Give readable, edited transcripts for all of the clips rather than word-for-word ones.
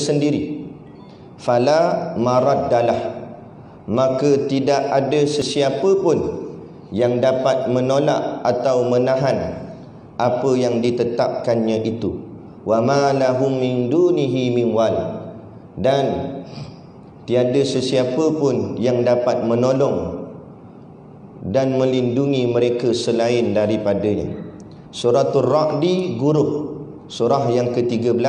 sendiri. Fala maraddalah, maka tidak ada sesiapa pun yang dapat menolak atau menahan apa yang ditetapkannya itu. Wa ma lahum min dunihi min wal, dan tiada sesiapa pun yang dapat menolong dan melindungi mereka selain daripadanya. Suratul Ra'di Guruh, surah yang ke-13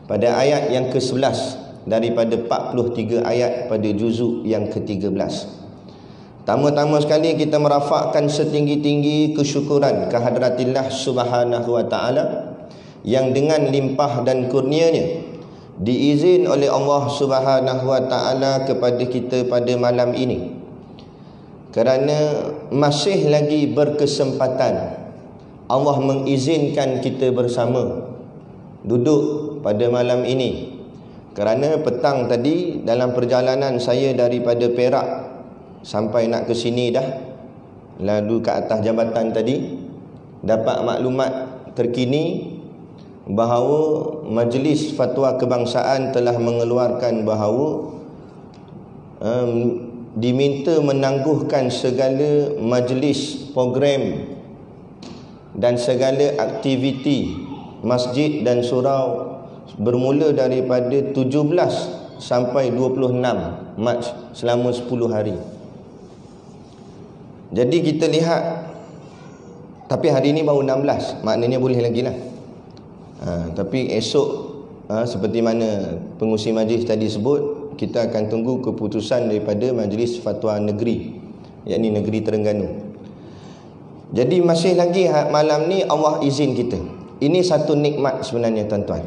pada ayat yang ke-11 daripada 43 ayat pada juzuk yang ke-13. Pertama-tama sekali kita merafakkan setinggi-tinggi kesyukuran kehadratillah subhanahu wa ta'ala yang dengan limpah dan kurnianya diizin oleh Allah subhanahu wa ta'ala kepada kita pada malam ini, kerana masih lagi berkesempatan Allah mengizinkan kita bersama duduk pada malam ini. Kerana petang tadi dalam perjalanan saya daripada Perak sampai nak ke sini dah, lalu ke atas jambatan tadi, dapat maklumat terkini bahawa Majlis Fatwa Kebangsaan telah mengeluarkan bahawa diminta menangguhkan segala majlis, program dan segala aktiviti masjid dan surau bermula daripada 17 sampai 26 Mac selama 10 hari. Jadi kita lihat, tapi hari ini baru 16, maknanya boleh lagi lah. Tapi esok seperti mana pengurusi majlis tadi sebut, kita akan tunggu keputusan daripada Majlis Fatwa Negeri, yakni Negeri Terengganu. Jadi masih lagi malam ni Allah izin kita. Ini satu nikmat sebenarnya tuan-tuan.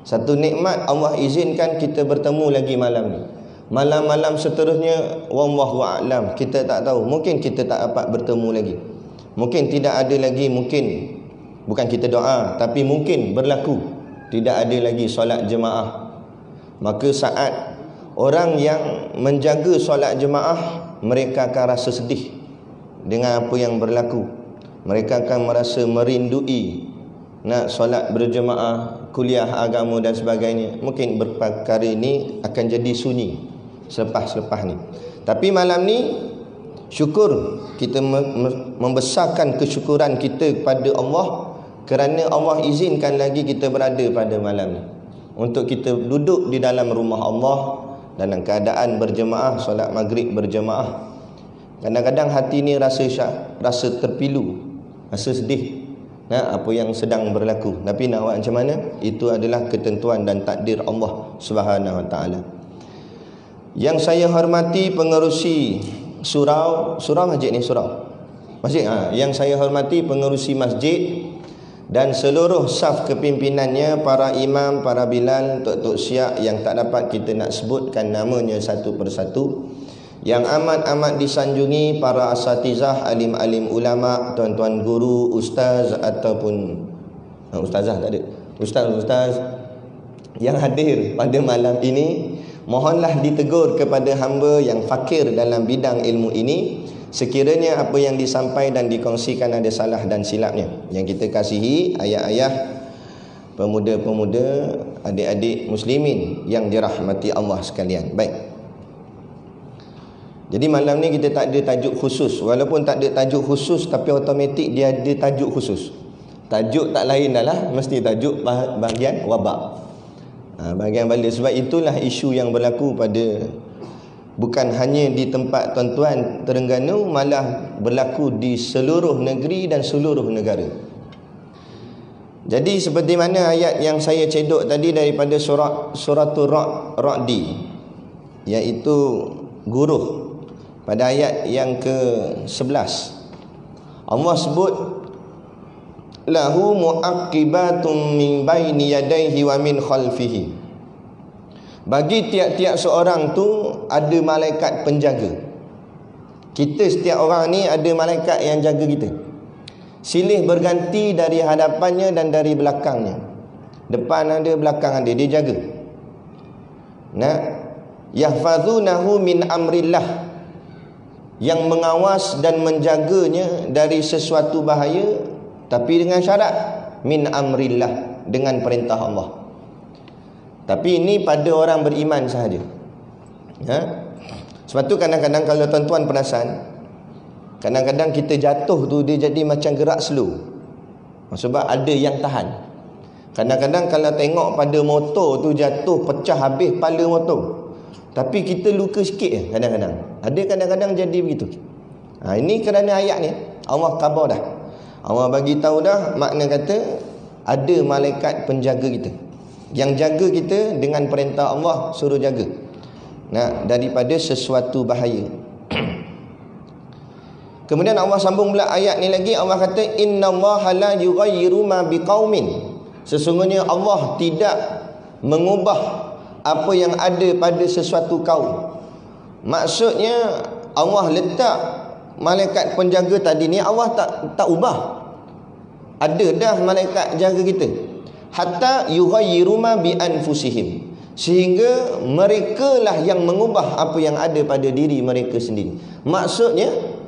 Satu nikmat Allah izinkan kita bertemu lagi malam ni. Malam-malam seterusnya wallahu a'lam, kita tak tahu, mungkin kita tak dapat bertemu lagi. Mungkin tidak ada lagi, mungkin bukan kita doa, tapi mungkin berlaku tidak ada lagi solat jemaah. Maka saat orang yang menjaga solat jemaah, mereka akan rasa sedih dengan apa yang berlaku. Mereka akan merasa merindui nak solat berjemaah, kuliah agama dan sebagainya. Mungkin perkara ini akan jadi sunyi selepas-lepas ni. Tapi malam ni syukur, kita membesarkan kesyukuran kita kepada Allah kerana Allah izinkan lagi kita berada pada malam ni, untuk kita duduk di dalam rumah Allah dalam keadaan berjemaah, solat maghrib berjemaah. Kadang-kadang hati ni rasa terpilu, rasa sedih apa yang sedang berlaku. Tapi nak buat macam mana? Itu adalah ketentuan dan takdir Allah Subhanahu Wa Taala. Yang saya hormati pengerusi surau masjid ni, surau masjid, yang saya hormati pengerusi masjid dan seluruh saf kepimpinannya, para imam, para bilal, tok-tok syiah yang tak dapat kita nak sebutkan namanya satu persatu, yang amat-amat disanjungi para asatizah, alim-alim ulama, tuan-tuan guru, ustaz ataupun ustazah tak ada, ustaz-ustaz yang hadir pada malam ini. Mohonlah ditegur kepada hamba yang fakir dalam bidang ilmu ini, sekiranya apa yang disampaikan dan dikongsikan ada salah dan silapnya. Yang kita kasihi ayah-ayah, pemuda-pemuda, adik-adik muslimin yang dirahmati Allah sekalian. Baik. Jadi malam ni kita tak ada tajuk khusus. Walaupun tak ada tajuk khusus, tapi automatik dia ada tajuk khusus. Tajuk tak lain adalah mesti tajuk bahagian wabak, bahagian balik. Sebab itulah isu yang berlaku pada, bukan hanya di tempat tuan-tuan Terengganu, malah berlaku di seluruh negeri dan seluruh negara. Jadi seperti mana ayat yang saya cedok tadi daripada suratul Ra'di, iaitu Guruh, pada ayat yang ke-11, Allah sebut lahu mu'aqibatum min baini yadayhi wa min khalfihi. Bagi tiap-tiap seorang tu ada malaikat penjaga. Kita setiap orang ni ada malaikat yang jaga kita, silih berganti dari hadapannya dan dari belakangnya. Depan ada, belakang ada, dia jaga. Yahfazunahu min amrillah, yang mengawas dan menjaganya dari sesuatu bahaya, tapi dengan syarat min amrillah, dengan perintah Allah. Tapi ini pada orang beriman sahaja. Sebab tu kadang-kadang kalau tuan-tuan perasan, kadang-kadang kita jatuh tu dia jadi macam gerak slow. Sebab ada yang tahan. Kadang-kadang kalau tengok pada motor tu jatuh pecah habis kepala motor, tapi kita luka sikit je kadang-kadang. Ada kadang-kadang jadi begitu. Ini kerana ayat ni Allah khabar dah. Allah bagi tahu dah, makna kata ada malaikat penjaga kita yang jaga kita dengan perintah Allah, suruh jaga daripada sesuatu bahaya. Kemudian Allah sambung pula ayat ni lagi. Allah kata innallaha la yughayyiru ma biqaumin. Sesungguhnya Allah tidak mengubah apa yang ada pada sesuatu kaum. Maksudnya Allah letak malaikat penjaga tadi ni, Allah tak ubah. Ada dah malaikat jaga kita. Hatta yughayyiru ma bi anfusihim. Sehingga merekalah yang mengubah apa yang ada pada diri mereka sendiri. Maksudnya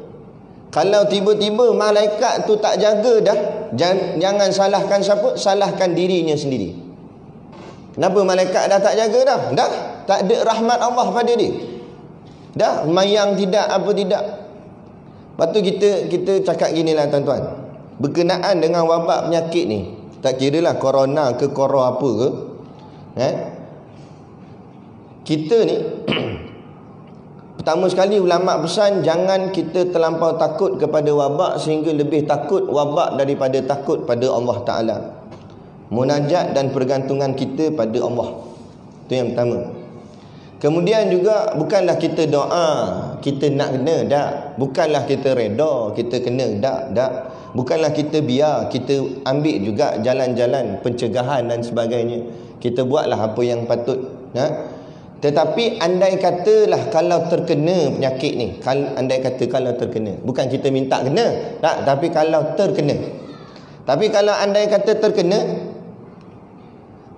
kalau tiba-tiba malaikat tu tak jaga dah, jangan salahkan siapa, salahkan dirinya sendiri. Kenapa malaikat dah tak jaga dah? Dah tak ada rahmat Allah pada dia. Dah mayang tidak apa tidak. Lepas tu kita cakap ginilah tuan-tuan. Berkenaan dengan wabak penyakit ni, tak kiralah corona ke koro apa ke, kita ni pertama sekali ulama pesan jangan kita terlampau takut kepada wabak sehingga lebih takut wabak daripada takut pada Allah Ta'ala. Munajat dan pergantungan kita pada Allah, itu yang pertama. Kemudian juga bukanlah kita doa kita nak kena, tak. Bukanlah kita reda kita kena, tak. Bukanlah kita biar, kita ambil juga jalan-jalan pencegahan dan sebagainya. Kita buatlah apa yang patut. Tetapi andai katalah kalau terkena penyakit ni, andai kata kalau terkena, bukan kita minta kena, tak, tapi kalau terkena. Tapi kalau andai kata terkena,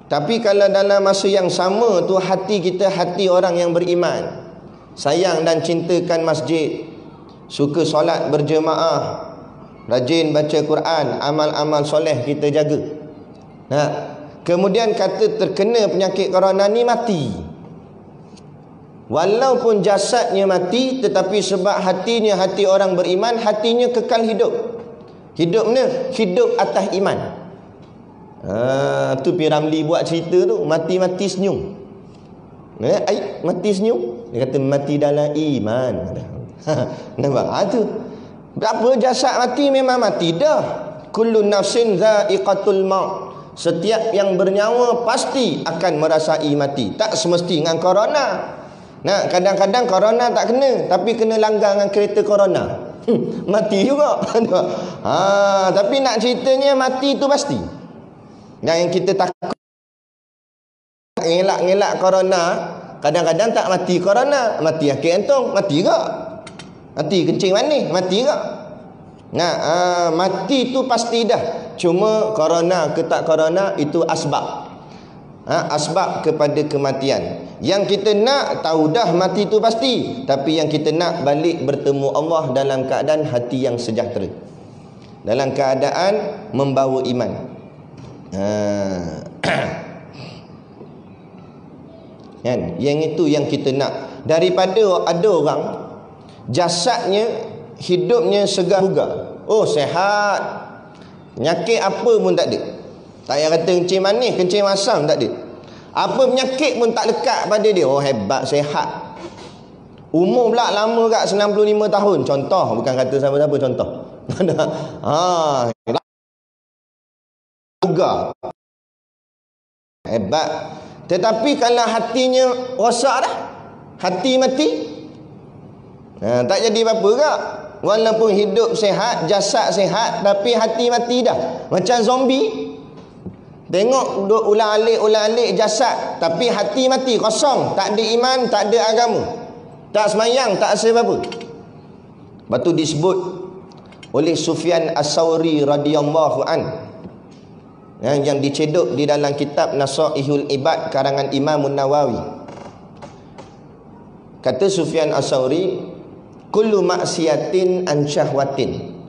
tapi kalau dalam masa yang sama tu hati kita hati orang yang beriman, sayang dan cintakan masjid, suka solat berjemaah, rajin baca Quran, amal-amal soleh kita jaga. Kemudian kata terkena penyakit corona ni mati. Walaupun jasadnya mati, tetapi sebab hatinya hati orang beriman, hatinya kekal hidup. Hidup mana? Hidup atas iman. Tu P. Ramlee buat cerita tu, mati-mati senyum. Mati senyum. Dia kata mati dalam iman. Nampak? Tu. Berapa jasad mati memang mati dah. Kullu nafsin dha'iqatul maut. Setiap yang bernyawa pasti akan merasai mati. Tak semesti dengan corona. Kadang-kadang corona tak kena, tapi kena langgar dengan kereta corona. Mati juga. Tapi nak ceritanya mati tu pasti. Dan yang kita takut ngelak-ngelak corona, kadang-kadang tak mati corona, mati akik entong, mati juga. Mati kencing manis, mati juga. Mati tu pasti dah. Cuma corona ke tak corona itu asbab. Asbab kepada kematian. Yang kita nak tahu dah mati tu pasti, tapi yang kita nak balik bertemu Allah dalam keadaan hati yang sejahtera, dalam keadaan membawa iman. Kan? Yang itu yang kita nak. Daripada ada orang jasadnya, hidupnya segar bugar, sehat, penyakit apa pun tak ada. Tak payah kata kencing manis, kencing masam tak ada. Apa penyakit pun tak lekat pada dia. Hebat, sehat. Umur pula lama kat 95 tahun. Contoh, bukan kata siapa-siapa, contoh. Bugar. Hebat. Tetapi kalau hatinya rosak dah, hati mati, tak jadi apa-apa kak. Walaupun hidup sehat, jasad sehat, tapi hati mati dah. Macam zombie. Tengok ulang-alik jasad, tapi hati mati, kosong. Tak ada iman, tak ada agama, tak semayang, tak rasa apa-apa. Lepas tu disebut oleh Sufyan As-Sawri radhiyallahu an, yang dicedok di dalam kitab Nasaihul Ibad karangan Imam Nawawi. Kata Sufyan As-Sawri, kullu maksiatin an syahwatin.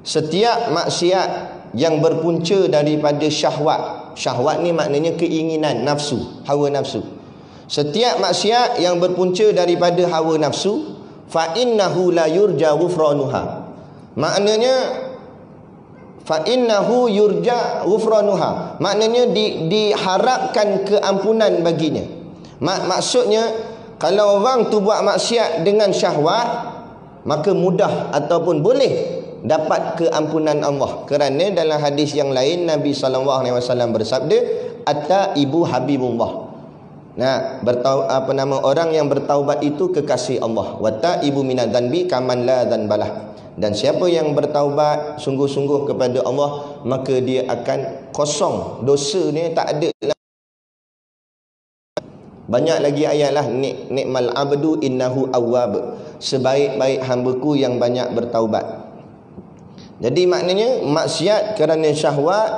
Setiap maksiat yang berpunca daripada syahwat, Syahwat ni maknanya keinginan, nafsu, hawa nafsu. Setiap maksiat yang berpunca daripada hawa nafsu, fa innahu la yurja ghufranuha. Maknanya fa innahu yurja ghufranuha. Maknanya diharapkan keampunan baginya. Maksudnya kalau orang tu buat maksiat dengan syahwat, maka mudah ataupun boleh dapat keampunan Allah. Kerana dalam hadis yang lain Nabi SAW bersabda, "Atta ibu habibullah." Nah, orang yang bertaubat itu kekasih Allah. Wa taibu minadz-dzanbi kaman la dzanbalah. Dan siapa yang bertaubat sungguh-sungguh kepada Allah, maka dia akan kosong, dosa ni tak ada. Banyak lagi ayatlah, nikmal abdu innahu awwab. Sebaik-baik hamba-Ku yang banyak bertaubat. Jadi maknanya maksiat kerana syahwat,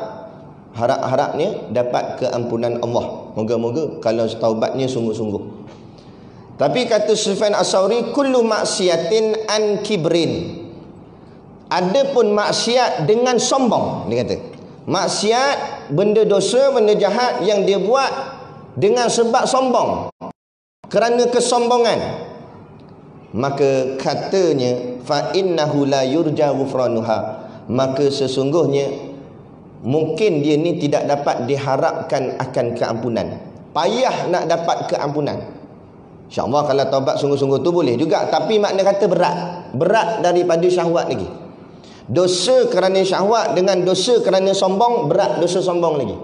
harap-harapnya dapat keampunan Allah. Moga-moga kalau taubatnya sungguh-sungguh. Tapi kata Sufyan As-Tsauri, kullu maksiatin an kibrin. Adapun maksiat dengan sombong, dia kata. Maksiat, benda dosa, benda jahat yang dia buat dengan sebab sombong, kerana kesombongan, maka katanya fa innahu la yurja ghufranuha, maka sesungguhnya mungkin dia ni tidak dapat diharapkan akan keampunan. Payah nak dapat keampunan. InsyaAllah kalau taubat sungguh-sungguh tu boleh juga, tapi makna kata berat daripada syahwat lagi. Dosa kerana syahwat dengan dosa kerana sombong, berat dosa sombong lagi.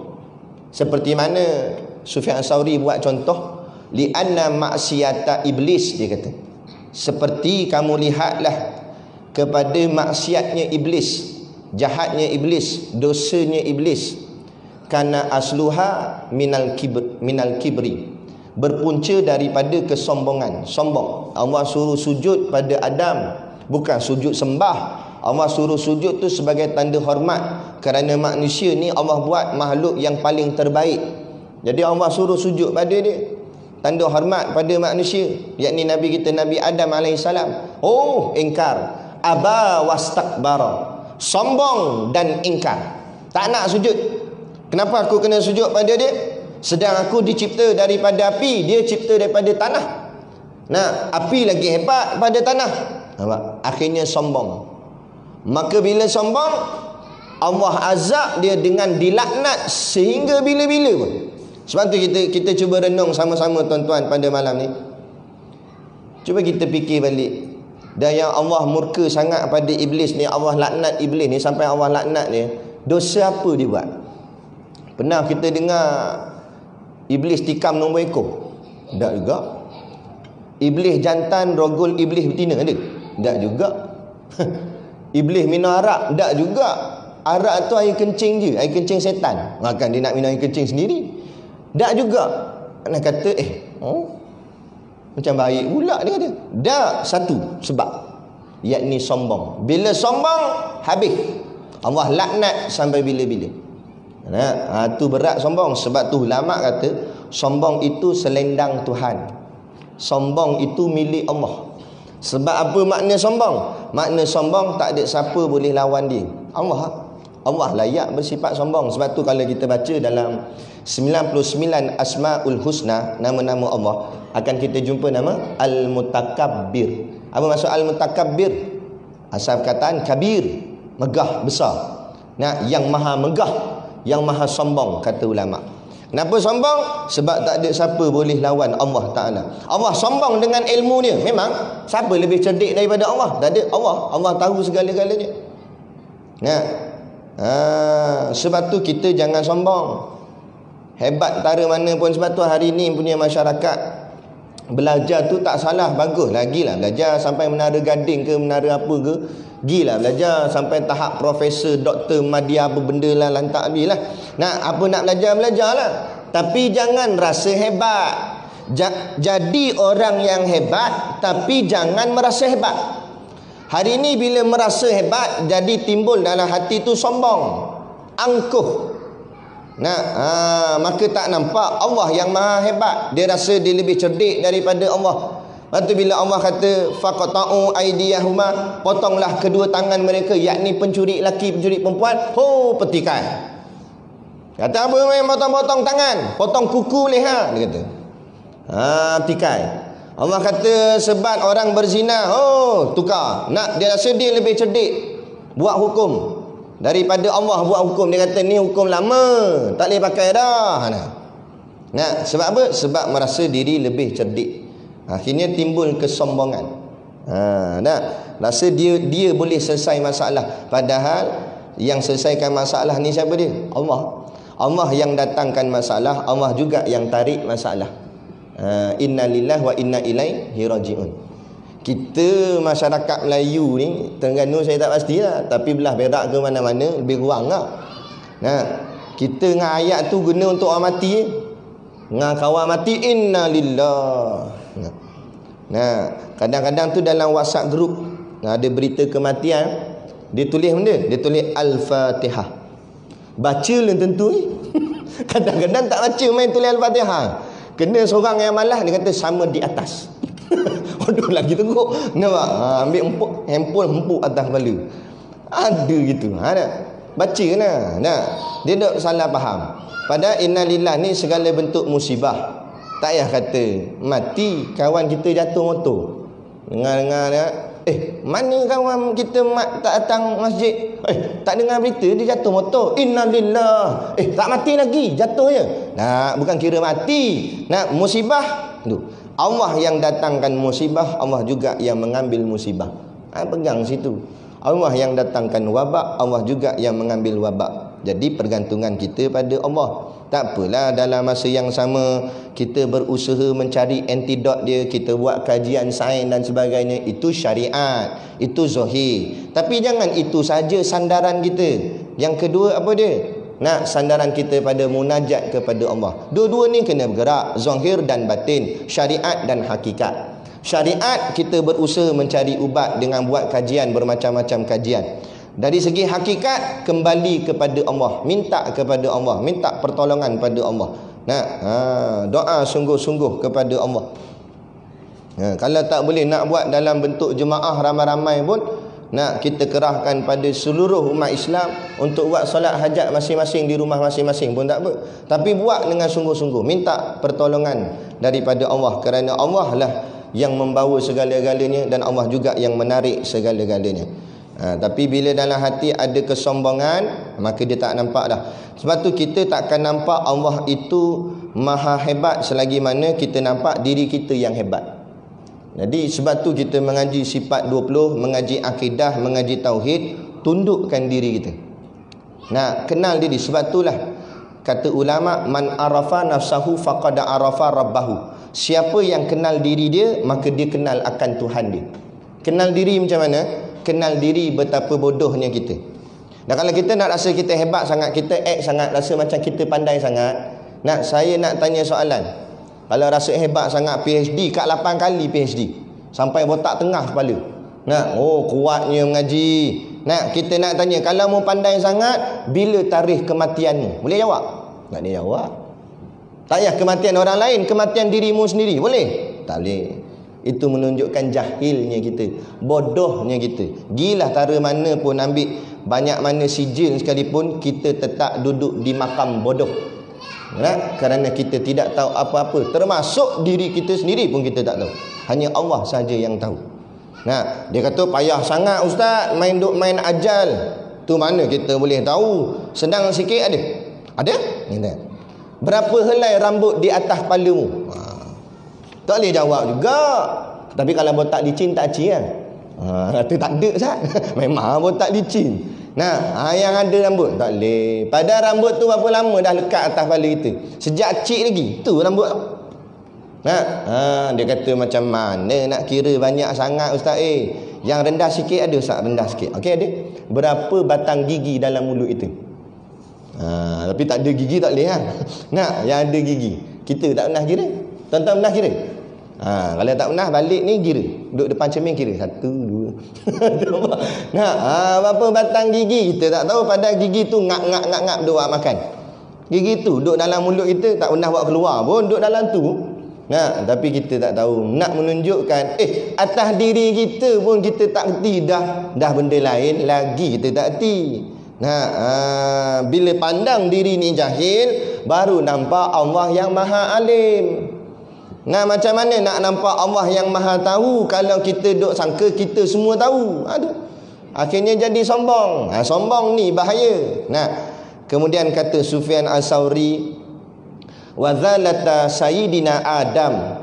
Seperti mana Sufyan As-Tsauri buat contoh, li'anna maksiata iblis, dia kata. Seperti kamu lihatlah kepada maksiatnya iblis, jahatnya iblis, dosanya iblis. Karena asluha minal kibri, berpunca daripada kesombongan, sombong. Allah suruh sujud pada Adam, bukan sujud sembah. Allah suruh sujud tu sebagai tanda hormat, kerana manusia ni Allah buat makhluk yang paling terbaik. Jadi Allah suruh sujud pada dia, tanda hormat pada manusia, yakni Nabi kita Nabi Adam AS. Oh, ingkar, aba wastakbara, sombong dan ingkar, tak nak sujud. Kenapa aku kena sujud pada dia? Sedang aku dicipta daripada api, dia cipta daripada tanah. Nah, api lagi hebat pada tanah. Akhirnya sombong. Maka bila sombong, Allah azab dia dengan dilaknat sehingga bila-bila pun. Sebab tu kita cuba renung sama-sama tuan-tuan pada malam ni. Cuba kita fikir balik. Dan yang Allah murka sangat pada iblis ni, Allah laknat iblis ni sampai Allah laknat dia, dosa apa dia buat? Pernah kita dengar iblis tikam nombor ekor? Tak juga. Iblis jantan rogol iblis betina ada? Tak juga. Iblis minum arak? Tak juga. Arak tu air kencing je, air kencing setan. Makan dia nak minum air kencing sendiri? Tak juga. Nak kata macam baik pula dia kata. Tak, satu sebab, yakni sombong. Bila sombong, habis. Allah laknat sampai bila-bila. Tu berat sombong. Sebab tu ulama kata sombong itu selendang Tuhan. Sombong itu milik Allah. Sebab apa makna sombong? Makna sombong tak ada siapa boleh lawan dia. Allah layak bersifat sombong. Sebab tu kalau kita baca dalam 99 Asmaul Husna, nama-nama Allah, akan kita jumpa nama Al-Mutakabbir. Apa maksud Al-Mutakabbir? Asal perkataan kabir, megah, besar. Nah, yang maha megah, yang maha sombong, kata ulama. Kenapa sombong? Sebab tak ada siapa boleh lawan Allah Ta'ala. Allah sombong dengan ilmu dia. Memang siapa lebih cerdik daripada Allah? Tak ada. Allah tahu segala-galanya. Nah, sebab tu kita jangan sombong. Hebat tara mana pun. Sebab tu hari ni punya masyarakat belajar tu tak salah, bagus. Lagilah belajar sampai menara gading ke, menara apa ke, gilah belajar sampai tahap profesor, doktor, madya apa benda lah, lantak habis lah. Apa nak belajar lah. Tapi jangan rasa hebat. Jadi orang yang hebat, tapi jangan merasa hebat. Hari ni bila merasa hebat, jadi timbul dalam hati tu sombong, angkuh. Maka tak nampak Allah yang maha hebat. Dia rasa dia lebih cerdik daripada Allah. Lepas tu bila Allah kata faqata'u aydiyahuma, potonglah kedua tangan mereka, yakni pencuri lelaki, pencuri perempuan, petikan. Kata apa main potong-potong tangan, potong kuku leha, dia kata. Tikai. Allah kata sebab orang berzina, tukar. Nak dia rasa dia lebih cerdik buat hukum daripada Allah buat hukum. Dia kata ni hukum lama, tak boleh pakai dah. Nah, sebab apa? Sebab merasa diri lebih cerdik. Akhirnya timbul kesombongan. Rasa dia boleh selesai masalah, padahal yang selesaikan masalah ni siapa dia? Allah. Allah yang datangkan masalah, Allah juga yang tarik masalah. Inna lillahi wa inna ilaihi raji'un. Kita masyarakat Melayu ni, Terengganu saya tak pastilah, tapi belah Perak ke mana-mana lebih kurang lah. Kita dengan ayat tu guna untuk orang mati. Dengan kawan mati, inna lillahi. Kadang-kadang tu dalam WhatsApp group ada berita kematian, dia tulis benda, dia tulis Al-Fatihah. Baca lah tentu ni. Kadang-kadang tak baca, main tulis Al-Fatihah. Kena seorang yang malas, dia kata sama di atas. Aduh lagi teruk. Nampak? Ambil handphone hempuk atas kepala. Ada gitu. Baca lah. Dia tak salah faham. Padahal innalillah ni segala bentuk musibah. Tak payah kata mati kawan kita jatuh motor. Dengar-dengar mana kawan kita tak datang masjid, tak dengar berita dia jatuh motor, innalillah, tak mati lagi, jatuh je. Bukan kira mati, musibah tu Allah yang datangkan musibah, Allah juga yang mengambil musibah. Pegang situ. Allah yang datangkan wabak, Allah juga yang mengambil wabak. Jadi pergantungan kita pada Allah. Tak apalah dalam masa yang sama kita berusaha mencari antidot dia, kita buat kajian sains dan sebagainya, itu syariat, itu zahir. Tapi jangan itu saja sandaran kita. Yang kedua apa dia? Sandaran kita pada munajat kepada Allah. Dua-dua ni kena bergerak, zahir dan batin, syariat dan hakikat. Syariat kita berusaha mencari ubat dengan buat kajian, bermacam-macam kajian. Dari segi hakikat, kembali kepada Allah, minta kepada Allah, minta pertolongan pada Allah. Doa sungguh-sungguh kepada Allah. Kalau tak boleh nak buat dalam bentuk jemaah ramai-ramai pun, kita kerahkan pada seluruh umat Islam untuk buat solat hajat masing-masing di rumah masing-masing pun tak apa. Tapi buat dengan sungguh-sungguh, minta pertolongan daripada Allah, kerana Allah lah yang membawa segala-galanya dan Allah juga yang menarik segala-galanya. Tapi bila dalam hati ada kesombongan, maka dia tak nampak dah. Sebab tu kita takkan nampak Allah itu maha hebat selagi mana kita nampak diri kita yang hebat. Jadi sebab tu kita mengaji sifat 20, mengaji akidah, mengaji tauhid, tundukkan diri kita. Kenal diri. Sebab itulah kata ulama, man arafa nafsahu faqad arafa rabbahu. Siapa yang kenal diri dia, maka dia kenal akan Tuhan dia. Kenal diri macam mana? Kenal diri betapa bodohnya kita. Dan kalau kita nak rasa kita hebat sangat, kita act sangat, rasa macam kita pandai sangat, saya nak tanya soalan. Kalau rasa hebat sangat, PhD, kat 8 kali PhD, sampai botak tengah kepala. Kuatnya mengaji. Kita nak tanya, kalau mu pandai sangat, bila tarikh kematianmu? Boleh jawab? Tak boleh jawab. Tak payah kematian orang lain, kematian dirimu sendiri, boleh? Tak boleh. Itu menunjukkan jahilnya kita, bodohnya kita. Gilah tara mana pun, ambil banyak mana sijil sekalipun, kita tetap duduk di makam bodoh. Kerana kita tidak tahu apa-apa, termasuk diri kita sendiri pun kita tak tahu. Hanya Allah saja yang tahu. Dia kata payah sangat ustaz main ajal. Tu mana kita boleh tahu? Senang sikit ada. Ada? Berapa helai rambut di atas kepalamu? Tak boleh jawab juga. Tapi kalau botak licin tak cin kan? Kata tak ada Ustaz. Memang botak licin. Yang ada rambut tak boleh. Padahal rambut tu berapa lama dah lekat atas kepala kita? Sejak kecil lagi. Tu rambut tu. Dia kata macam mana nak kira banyak sangat Ustaz? Yang rendah sikit ada Ustaz, rendah sikit. Okey, ada. Berapa batang gigi dalam mulut itu? Tapi tak ada gigi tak boleh kan? Yang ada gigi. Kita tak pernah kira. Tuan-tuan pernah kira? Kalau tak pernah, balik ni kira. Duduk depan cermin kira. 1, 2. Berapa batang gigi kita tak tahu. Padahal gigi tu ngap buat makan. Gigi tu duduk dalam mulut kita, tak pernah buat keluar pun, duduk dalam tu. Tapi kita tak tahu. Nak menunjukkan atas diri kita pun kita tak erti dah benda lain lagi kita tak erti. Bila pandang diri ni jahil, baru nampak Allah yang maha alim. Macam mana nak nampak Allah yang maha tahu kalau kita duk sangka kita semua tahu? Akhirnya jadi sombong. Sombong ni bahaya. Kemudian kata Sufyan As-Sauri, wa zalata sayyidina Adam,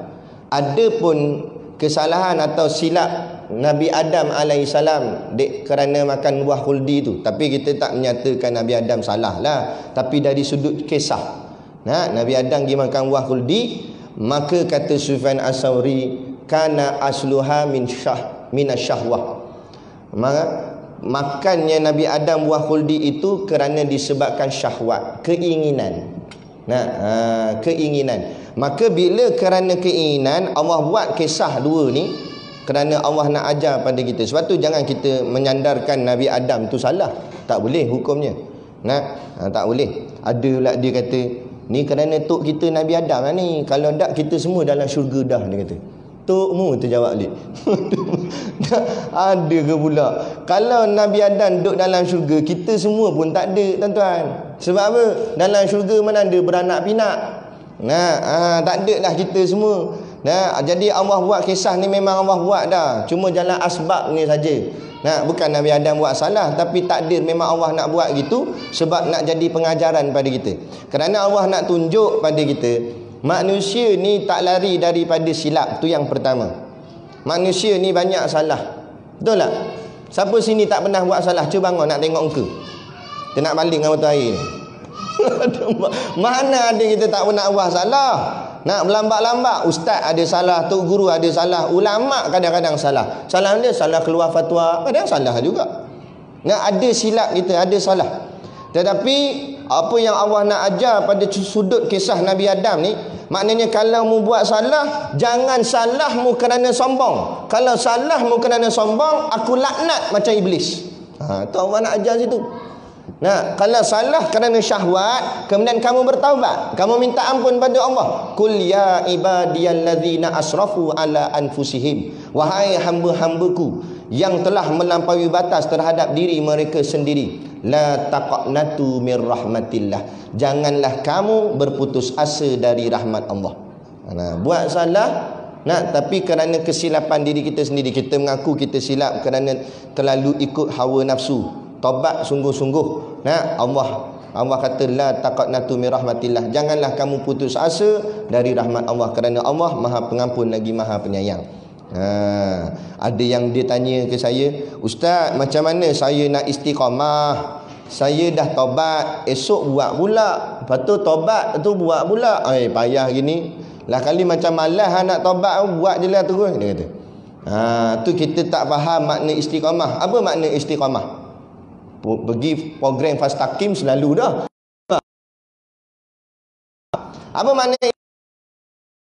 adapun kesalahan atau silap Nabi Adam alaihissalam kerana makan buah khuldi tu. Tapi kita tak menyatakan Nabi Adam salah lah, tapi dari sudut kisah. Nabi Adam pergi makan buah khuldi, maka kata Sufyan As-Sauri, kana asluha min asyahwah. Makannya Nabi Adam buah khuldi itu kerana disebabkan syahwat, keinginan. Keinginan. Maka bila kerana keinginan Allah buat kisah dua ni, kerana Allah nak ajar pada kita. Sebab tu jangan kita menyandarkan Nabi Adam tu salah. Tak boleh hukumnya. Tak boleh. Ada pula dia kata, ni kerana tok kita Nabi Adam lah ni. Kalau tak kita semua dalam syurga dah, dia kata. Tokmu terjawab balik. Ada ke pula? Kalau Nabi Adam duduk dalam syurga, kita semua pun tak ada, tuan-tuan. Sebab apa? Dalam syurga mana ada beranak pinak. Tak ada dah kita semua. Jadi Allah buat kisah ni memang Allah buat dah. Cuma jalan asbab ni saja. Bukan Nabi Adam buat salah, tapi takdir memang Allah nak buat gitu sebab nak jadi pengajaran pada kita. Kerana Allah nak tunjuk pada kita, manusia ni tak lari daripada silap. Tu yang pertama. Manusia ni banyak salah. Betul tak? Siapa sini tak pernah buat salah? Cuba bangun nak tengok muka. Dia nak baling dengan mata air ni. Mana ada kita tak pernah buat salah? Nak berlambat-lambat, ustaz ada salah, tok guru ada salah, ulama kadang-kadang salah. Salah dia salah keluar fatwa, kadang salah juga. Ada silap kita, ada salah. Tetapi apa yang Allah nak ajar pada sudut kisah Nabi Adam ni, maknanya kalau mu buat salah, jangan salahmu kerana sombong. Kalau salahmu kerana sombong, aku laknat macam iblis. Tu Allah nak ajar situ. Kalau salah kerana syahwat, kemudian kamu bertaubat, kamu minta ampun pada Allah. Qul ya ibadiyalladzina asrafu ala anfusihim, wahai hamba-hambaku yang telah melampaui batas terhadap diri mereka sendiri, la taqnatu mir rahmatillah, janganlah kamu berputus asa dari rahmat Allah. Buat salah, tapi kerana kesilapan diri kita sendiri, kita mengaku kita silap kerana terlalu ikut hawa nafsu. Taubat sungguh-sungguh. Allah kata la taqnatu min rahmatillah, janganlah kamu putus asa dari rahmat Allah, kerana Allah Maha Pengampun lagi Maha Penyayang. Ada yang dia tanya ke saya, ustaz, macam mana saya nak istiqamah? Saya dah taubat, esok buat pula. Lepas tu taubat tu buat pula. Payah gini. Lah kali macam malas nak taubat, buat je lah terus, dia kata. Tu kita tak faham makna istiqamah. Apa makna istiqamah? Pergi program Fastaqim selalu dah. Apa makna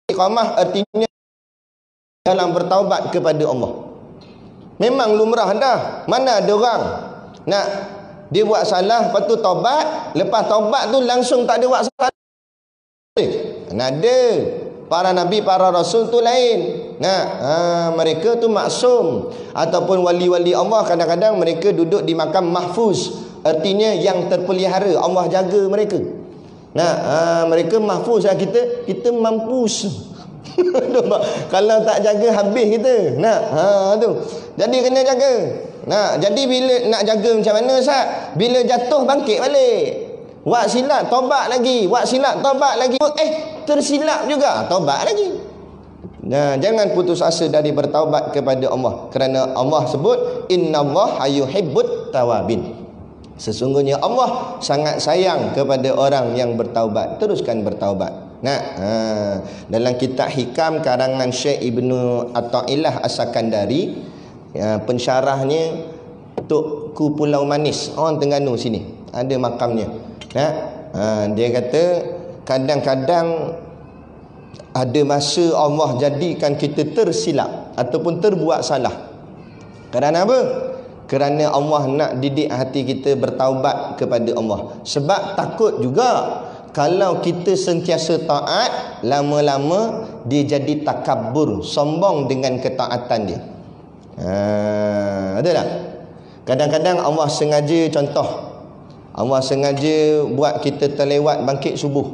istiqamah? Artinya dalam bertaubat kepada Allah. Memang lumrah dah. Mana ada orang nak dia buat salah, lepas tu taubat, lepas taubat tu langsung tak ada buat salah. Ada. Para nabi, para rasul tu lain. Mereka tu maksum. Ataupun wali-wali Allah, kadang-kadang mereka duduk di makam mahfuz. Artinya yang terpelihara, Allah jaga mereka. Mereka mahfuz. Kita mampus. Kalau tak jaga habis kita. Tu. Jadi kena jaga. Jadi bila nak jaga macam mana, Ustaz? Bila jatuh bangkit balik. Buat silap, taubat lagi. Buat silap, taubat lagi. Tersilap juga, taubat lagi. Jangan putus asa dari bertaubat kepada Allah, kerana Allah sebut innallaha yuhibbut tawabin. Sesungguhnya Allah sangat sayang kepada orang yang bertaubat. Teruskan bertaubat. Dalam kitab Hikam karangan Syekh Ibnu Athaillah As-Sakandari, pensyarahnya Tukku Pulau Manis, orang Terengganu sini, ada makamnya. Dia kata kadang-kadang ada masa Allah jadikan kita tersilap ataupun terbuat salah. Kerana apa? Kerana Allah nak didik hati kita bertaubat kepada Allah. Sebab takut juga kalau kita sentiasa taat, lama-lama dia jadi takabur, sombong dengan ketaatan dia. Ada tak? Kadang-kadang Allah sengaja, contoh, Allah sengaja buat kita terlewat bangkit subuh.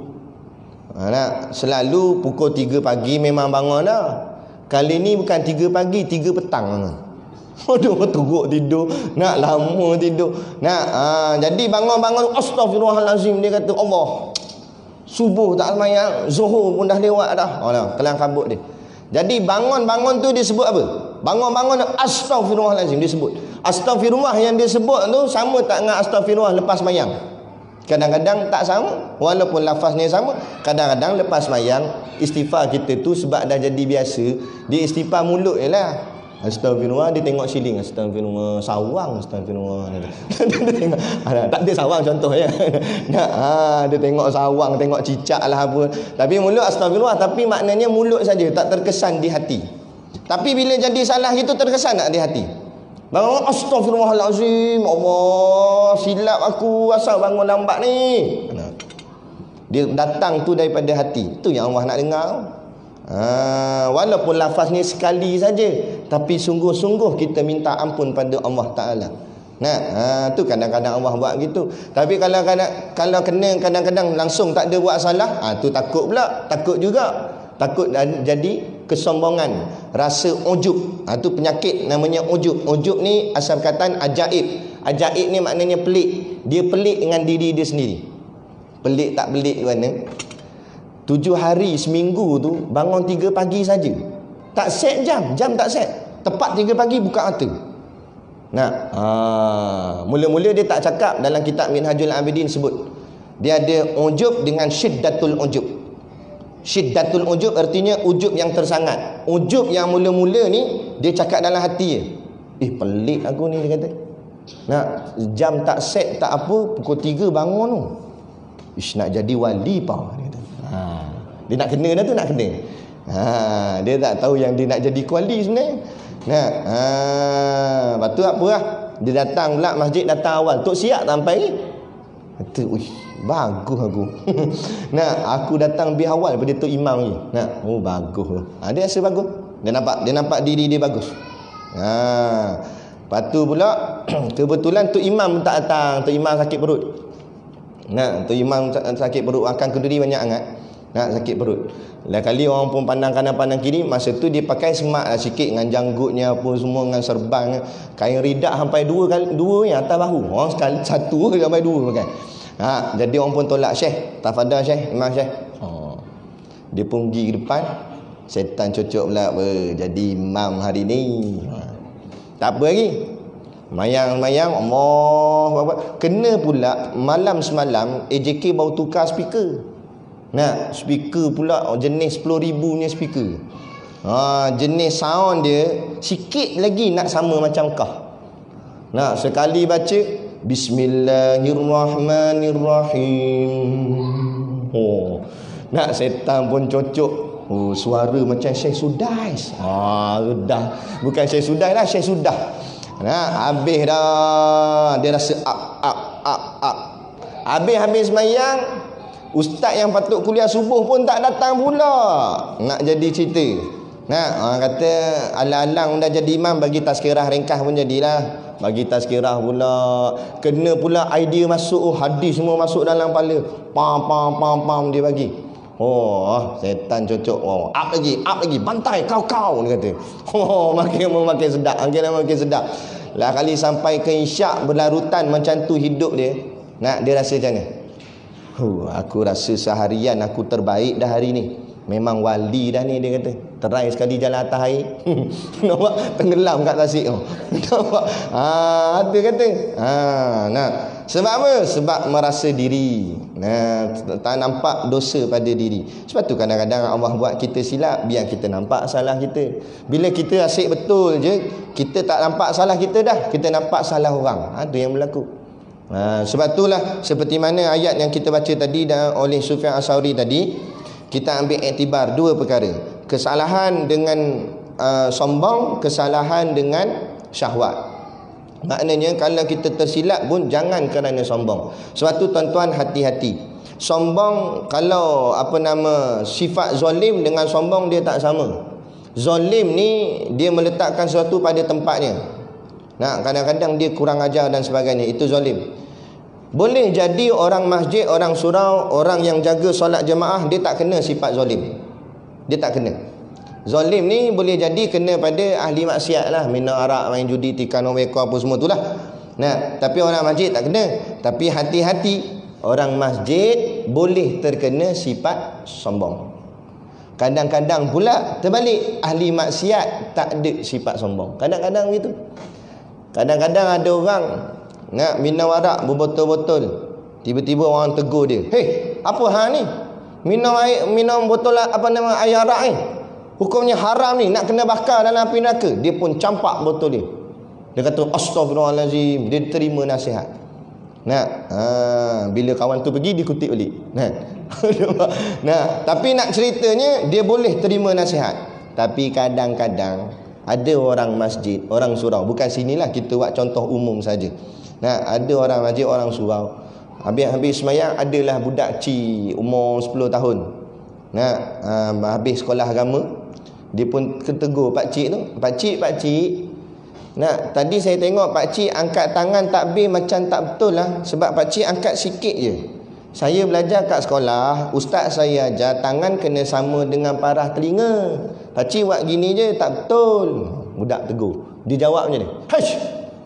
Nak selalu pukul 3 pagi memang bangun dah. Kali ni bukan 3 pagi, 3 petang. Aduh, teruk tidur. Nak lama tidur. Jadi bangun-bangun, astagfirullahalazim, dia kata Allah. Subuh tak semayang, zuhur pun dah lewat dah. Kelang kabut dia. Jadi bangun-bangun tu dia sebut apa? Bangun-bangun astagfirullahalazim dia sebut. Astagfirullah yang dia sebut tu sama tak dengan astagfirullah lepas semayang? Kadang-kadang tak sama, walaupun lafaznya sama. Kadang-kadang lepas semayang istighfar kita tu sebab dah jadi biasa, dia istighfar mulut je lah. Astagfirullah, dia tengok siling, astagfirullah, sawang, astagfirullah. Dia tengok, tak ada sawang contoh ya. Dia tengok sawang, tengok cicak lah apa. Tapi mulut astagfirullah, tapi maknanya mulut saja, tak terkesan di hati. Tapi bila jadi salah itu terkesan tak di hati? Bangun, astagfirullahalazim, Allah, silap aku, asal bangun lambat ni. Dia datang tu daripada hati. Itu yang Allah nak dengar. Walaupun lafaz ni sekali saja, tapi sungguh-sungguh kita minta ampun pada Allah Ta'ala. Tu kadang-kadang Allah buat gitu. Tapi kalau kena kadang-kadang langsung tak ada buat salah, tu takut pula. Takut juga. Takut jadi kesombongan, rasa ujub. Tu penyakit namanya ujub. Ujub ni asal perkataan ajaib. Ajaib ni maknanya pelik. Dia pelik dengan diri dia sendiri. Pelik tak pelik di mana? 7 hari seminggu tu bangun 3 pagi saja. Tak set jam tak set. Tepat 3 pagi buka mata. Mula-mula dia tak cakap, dalam kitab Minhajul Abidin sebut. Dia ada ujub dengan syiddatul ujub. Syiddatul ujub artinya ujub yang tersangat. Ujub yang mula-mula ni dia cakap dalam hati je. Pelik aku ni, dia kata. Jam tak set tak apa, pukul 3 bangun tu. Nak jadi wali pa, dia kata. Dia nak kena dah tu, nak kena. Dia tak tahu yang dia nak jadi kuali sebenarnya. Lepas tu apa lah, dia datang pula masjid, datang awal. Tok siap sampai ni. Kata, bagus aku. Aku datang lebih awal daripada Tok Imam ni. Bagus. Dia rasa bagus. Dia nampak diri dia bagus. Lepas tu pula kebetulan Tok Imam tak datang. Tok Imam sakit perut. Tok Imam sakit perut, makan kenduri banyak sangat. Sakit perut. Lain kali orang pun pandang kanan pandang kiri. Masa tu dia pakai semak lah sikit dengan janggutnya apa semua, dengan serban, kain ridak sampai dua yang atas bahu. Orang sekali satu sampai 2 pakai. Jadi orang pun tolak, Syekh, tafadhal Syekh, Imam Syekh. Dia pun pergi ke depan. Setan cocok pula jadi imam hari ni. Tak apa lagi. Mayang-mayang, Allah. Kena pula malam semalam AJK baru tukar speaker. Speaker pula jenis 10,000 punya speaker. Jenis sound dia sikit lagi nak sama macam kah. Sekali baca Bismillahirrahmanirrahim. Setan pun cocok. Suara macam Syekh Sudais. Sudah. Bukan Syekh Sudais lah, Syekh Sudah. Habis dah. Dia rasa up. Habis semayang, ustaz yang patut kuliah subuh pun tak datang pula. Nak jadi cerita. Orang kata alang-alang dah jadi imam, bagi tazkirah ringkas pun jadilah. Bagi tazkirah pula. Kena pula idea masuk. Hadis semua masuk dalam kepala. Pam dia bagi. Setan cocok. Up lagi. Bantai kau, dia kata. Makin sedap. Makin sedap. Lah kali sampai ke isyak berlarutan macam tu hidup dia. Dia rasa macam mana? Aku rasa seharian aku terbaik dah hari ni. Memang wali dah ni, dia kata. Terai sekali jalan atas air. Nampak tenggelam kat tasik tu. Nampak. Dia kata. Sebab apa? Sebab merasa diri. Tak nampak dosa pada diri. Sebab tu kadang-kadang Allah buat kita silap, biar kita nampak salah kita. Bila kita asyik betul je, kita tak nampak salah kita dah. Kita nampak salah orang. Itu yang berlaku. Sebab itulah seperti mana ayat yang kita baca tadi oleh Sufyan As-Sauri tadi, kita ambil iktibar 2 perkara. Kesalahan dengan sombong, kesalahan dengan syahwat. Maknanya kalau kita tersilap pun jangan kerana sombong. Sebab tu tuan-tuan hati-hati. Sombong, kalau sifat zalim dengan sombong dia tak sama. Zalim ni dia meletakkan sesuatu pada tempatnya. Kadang-kadang dia kurang ajar dan sebagainya. Itu zalim. Boleh jadi orang masjid, orang surau, orang yang jaga solat jemaah, dia tak kena sifat zalim. Dia tak kena. Zalim ni boleh jadi kena pada ahli maksiat lah, minum arak, main judi, tikar weka, apa semua tu lah. Nah, tapi orang masjid tak kena. Tapi hati-hati, orang masjid boleh terkena sifat sombong. Kadang-kadang pula terbalik, ahli maksiat tak ada sifat sombong. Kadang-kadang gitu. Kadang-kadang ada orang nak minum arak berbotol-botol, tiba-tiba orang tegur dia, "Hei, apa hang ni? Minum botol apa nama air arak ni? Hukumnya haram ni, nak kena bakar dalam api neraka." Dia pun campak botol dia. Dia kata, "Astaghfirullahalazim." Dia terima nasihat. Bila kawan tu pergi, dia kutip balik. Tapi nak ceritanya, dia boleh terima nasihat. Tapi kadang-kadang ada orang masjid, orang surau, bukan sinilah, kita buat contoh umum saja. Ada orang masjid, orang surau, habis semayang, adalah budak kecil umur 10 tahun. Habis sekolah agama, dia pun ketegur pakcik tu, pakcik, tadi saya tengok pakcik angkat tangan takbir macam tak betul lah. Sebab pakcik angkat sikit je. Saya belajar kat sekolah, ustaz saya ajar tangan kena sama dengan parah telinga. Pakcik buat gini je tak betul. Budak tegur. Dia jawab macam ni, "Hash,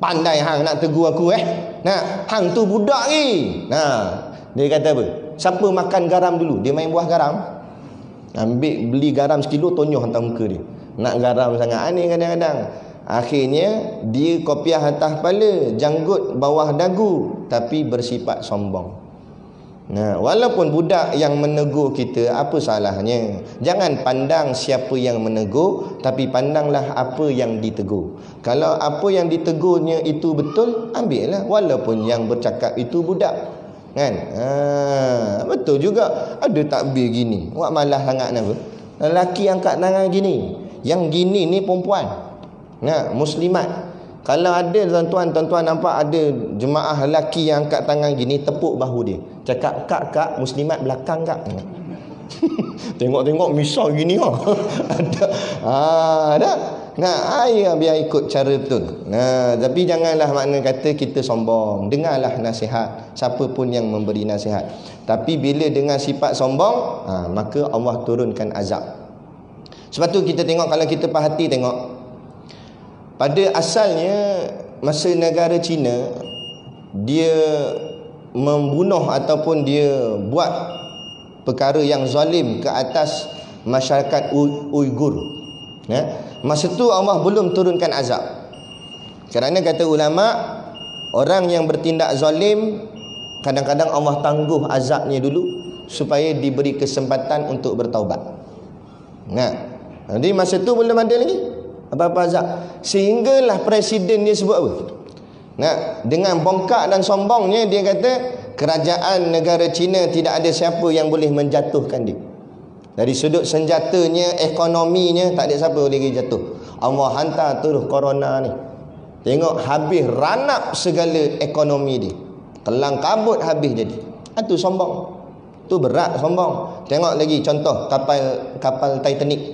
pandai hang nak tegur aku hang tu budak ni." Dia kata apa? Siapa makan garam dulu? Dia main buah garam, beli garam sekilo, tonyoh hantar muka dia. Nak garam sangat ni kadang-kadang. Akhirnya dia kopiah atas kepala, janggut bawah dagu, tapi bersifat sombong. Walaupun budak yang menegur kita, apa salahnya? Jangan pandang siapa yang menegur, tapi pandanglah apa yang ditegur. Kalau apa yang ditegurnya itu betul, ambillah, walaupun yang bercakap itu budak. Betul juga. Ada takbir gini, buat malah sangat apa? Lelaki angkat tangan gini, yang gini ni perempuan, muslimat. Kalau ada tuan-tuan nampak ada jemaah lelaki yang angkat tangan gini, tepuk bahu dia, cakap, "Kak, muslimat belakang kak." Tengok misal gini ada. Biar ikut cara betul. Tapi janganlah makna kata kita sombong. Dengarlah nasihat siapa pun yang memberi nasihat. Tapi bila dengan sifat sombong, maka Allah turunkan azab. Sebab tu kita tengok, kalau kita perhati tengok, pada asalnya masa negara Cina dia membunuh ataupun dia buat perkara yang zalim ke atas masyarakat Uyghur. Masa tu Allah belum turunkan azab. Kerana kata ulama, orang yang bertindak zalim kadang-kadang Allah tangguh azabnya dulu supaya diberi kesempatan untuk bertaubat. Jadi masa tu belum ada lagi apa-apa azab. Sehinggalah presiden dia sebut apa? Dengan bongkak dan sombongnya dia kata kerajaan negara Cina tidak ada siapa yang boleh menjatuhkan dia. Dari sudut senjatanya, ekonominya, tak ada siapa boleh jatuh. Allah hantar terus corona ni. Tengok habis ranap segala ekonomi dia. Kelang kabut habis jadi. Itu sombong. Tu berat sombong. Tengok lagi contoh kapal Titanic.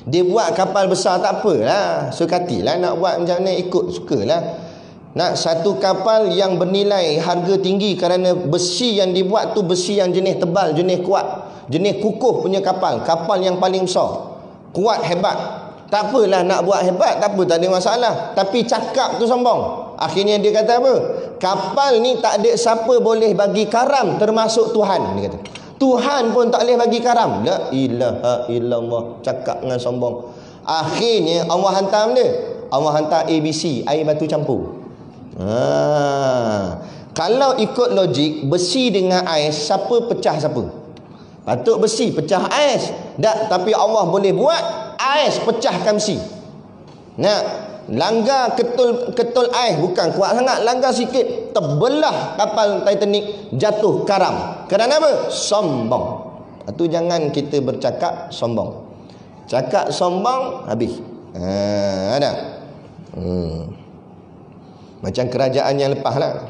Dia buat kapal besar tak apalah, sukatilah nak buat macam mana, ikut sukalah. Nak satu kapal yang bernilai harga tinggi kerana besi yang dibuat tu besi yang jenis tebal, jenis kuat, jenis kukuh punya kapal yang paling besar, kuat, hebat. Tak apalah nak buat hebat, tak apa, tak ada masalah. Tapi cakap tu sombong. Akhirnya dia kata apa? Kapal ni tak ada siapa boleh bagi karam termasuk Tuhan, dia kata. Tuhan pun tak boleh bagi karam. La ilaha illallah. Cakap dengan sombong. Akhirnya Allah hantar dia. Allah hantar ABC, air batu campur. Kalau ikut logik, besi dengan ais, siapa pecah siapa? Patut besi pecah ais. Tak, tapi Allah boleh buat ais pecahkan besi. Langgar ketul ais, bukan kuat sangat, langgar sikit, terbelah kapal Titanic, jatuh karam. Kerana apa? Sombong. Itu jangan kita bercakap sombong. Cakap sombong habis. Ada. Macam kerajaan yang lepas lah.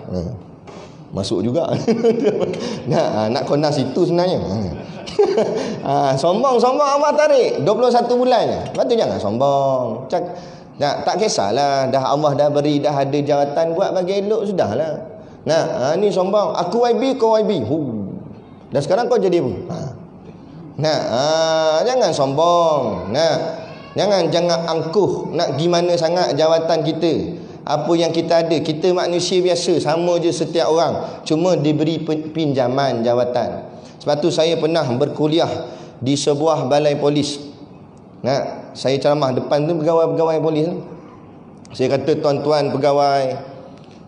Masuk juga. Nak konas itu sebenarnya. Sombong Allah tarik 21 bulan. Lepas tu jangan sombong. Tak kisahlah, dah Allah dah beri, dah ada jawatan, buat bagi elok sudahlah. Nah, ni sombong. Aku YB, kau YB. Dan sekarang kau jadi apa? Nah, jangan sombong. Nah, jangan angkuh nak gimana sangat jawatan kita. Apa yang kita ada, kita manusia biasa, sama je setiap orang, cuma diberi pinjaman jawatan. Sebab tu saya pernah berkuliah di sebuah balai polis. Nah, saya ceramah depan tu pegawai-pegawai polis. Saya kata, tuan-tuan pegawai,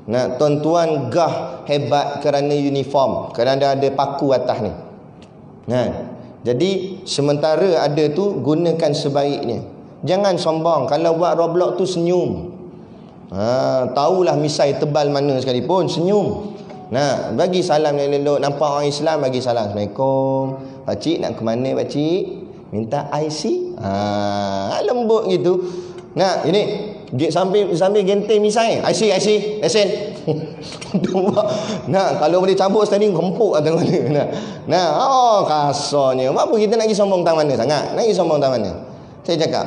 nah, tuan-tuan gah hebat kerana uniform, kerana ada paku atas ni. Nah, jadi sementara ada tu, gunakan sebaiknya. Jangan sombong. Kalau buat Roblox tu senyum. Tahulah misai tebal mana sekalipun, senyum. Nah, bagi salam yang elok. Nampak orang Islam, bagi salam. Assalamualaikum. Pakcik nak ke mana pakcik? Minta IC. Lembut gitu. Nah, ini sambil genteng misai. IC, lesen. Nah, kalau boleh cabut standing kempuk atau mana. Nah, kasarnya. Apa kita nak pergi sombong tak mana sangat? Nak pergi sombong tak mana? Saya cakap.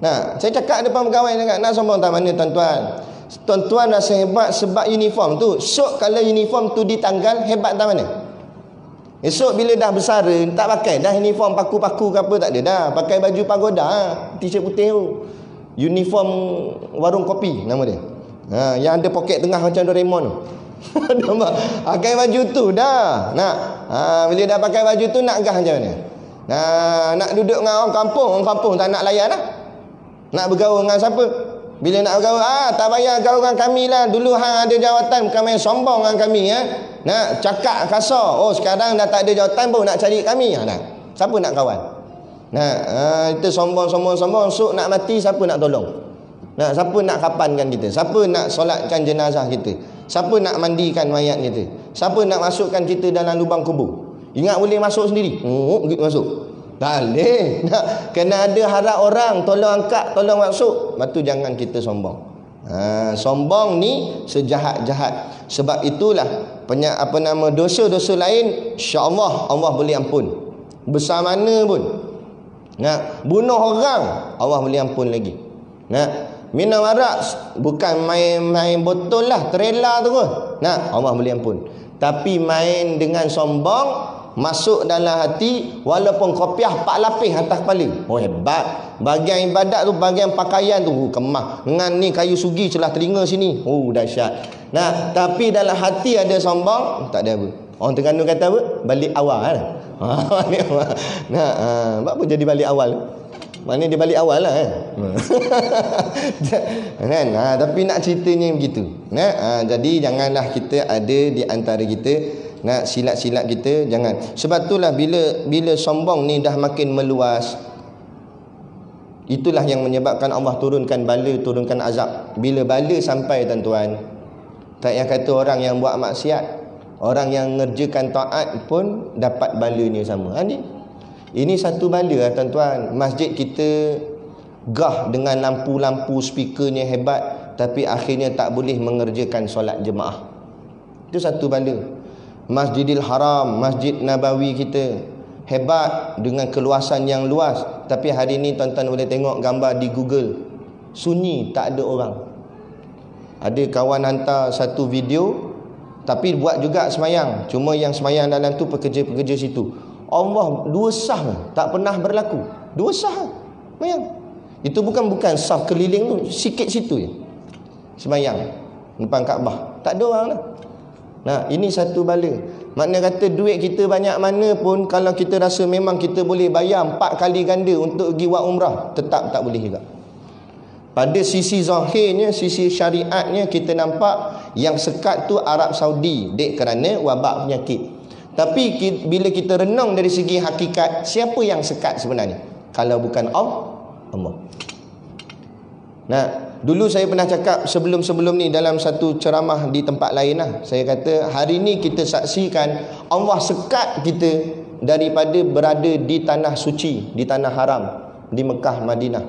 Nah, saya cakap depan pegawai cakap, nak sombong tak mana tuan-tuan? Tuan-tuan rasa hebat sebab uniform tu. Esok kalau uniform tu ditanggal, hebat tak mana? Esok bila dah besar, tak pakai dah uniform paku-paku ke apa, tak ada dah. Pakai baju pagoda, t-shirt putih tu. Uniform warung kopi nama dia. Yang ada poket tengah macam Doraemon. Nampak? Pakai baju tu dah. Nak. Bila dah pakai baju tu nak gah macam mana? Nak duduk dengan orang kampung tak nak layan dah. Nak bergaul dengan siapa? Bila nak bergaul, tak payah gaul dengan kami lah. Dulu hang ada jawatan, bukan main sombong dengan kami ya. Nak cakap kasar. Sekarang dah tak ada jawatan pun nak cari kami. Siapa nak kawan? Kita sombong. Sok nak mati, siapa nak tolong? Siapa nak kapankan kita? Siapa nak solatkan jenazah kita? Siapa nak mandikan mayat kita? Siapa nak masukkan kita dalam lubang kubur? Ingat boleh masuk sendiri? Gitu masuk. Tak boleh. Kena ada harap orang tolong angkat, tolong masuk. Lepas tu jangan kita sombong. Sombong ni sejahat-jahat. Sebab itulah dosa-dosa lain, insya-Allah Allah boleh ampun. Besar mana pun. Bunuh orang, Allah boleh ampun lagi. Minum arak bukan main botol lah, trailer tu pun. Allah boleh ampun. Tapi main dengan sombong, masuk dalam hati, walaupun kopiah 4 lapis atas kepala. Hebat. Bahagian ibadat tu, bahagian pakaian tu kemah. Dengan ni kayu sugi celah telinga sini. Dahsyat. Tapi dalam hati ada sombong, tak ada apa. Orang Terengganu kata apa? Balik awal. Balik awal. Apa jadi balik awal? Mana dia balik awal lah tapi nak ceritanya begitu. Jadi janganlah kita ada di antara kita silat-silat kita, jangan. Sebab itulah bila sombong ni dah makin meluas, itulah yang menyebabkan Allah turunkan bala, turunkan azab. Bila bala sampai tuan-tuan, tak payah kata orang yang buat maksiat, orang yang ngerjakan taat pun dapat balanya sama. Ini satu bala tuan-tuan. Masjid kita gah dengan lampu-lampu, speakernya hebat, tapi akhirnya tak boleh mengerjakan solat jemaah. Itu satu bala. Masjidil Haram, Masjid Nabawi kita hebat dengan keluasan yang luas, tapi hari ni tuan-tuan boleh tengok gambar di Google, sunyi, tak ada orang. Ada kawan hantar satu video, tapi buat juga semayang, cuma yang semayang dalam tu pekerja-pekerja situ. Allah, 2 sah tak pernah berlaku. 2 sah semayang. Itu bukan sah keliling tu, sikit situ je semayang depan Kaabah, tak ada orang lah. Ini satu bala. Makna kata duit kita banyak mana pun, kalau kita rasa memang kita boleh bayar 4 kali ganda untuk pergi buat umrah, tetap tak boleh juga. Pada sisi zahirnya, sisi syariatnya, kita nampak yang sekat tu Arab Saudi, kerana wabak penyakit. Tapi bila kita renung dari segi hakikat, siapa yang sekat sebenarnya kalau bukan Allah? Dulu saya pernah cakap sebelum ni dalam satu ceramah di tempat lain lah. Saya kata hari ni kita saksikan Allah sekat kita daripada berada di tanah suci, di tanah haram, di Mekah, Madinah.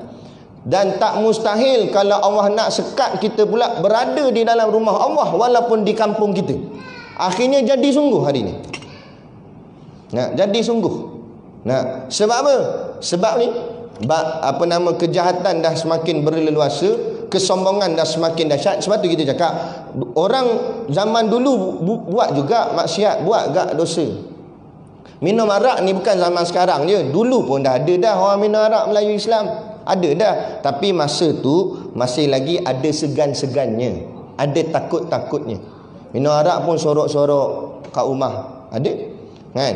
Dan tak mustahil kalau Allah nak sekat kita pula berada di dalam rumah Allah walaupun di kampung kita. Akhirnya jadi sungguh hari ni. Jadi sungguh. Sebab apa? Sebab ni kejahatan dah semakin berleluasa, kesombongan dah semakin dahsyat. Sebab tu kita cakap orang zaman dulu buat juga maksiat, buat gak dosa. Minum arak ni bukan zaman sekarang je, dulu pun dah ada dah orang minum arak Melayu Islam, ada dah. Tapi masa tu masih lagi ada segan-segannya, ada takut-takutnya. Minum arak pun sorok-sorok kat rumah, ada kan?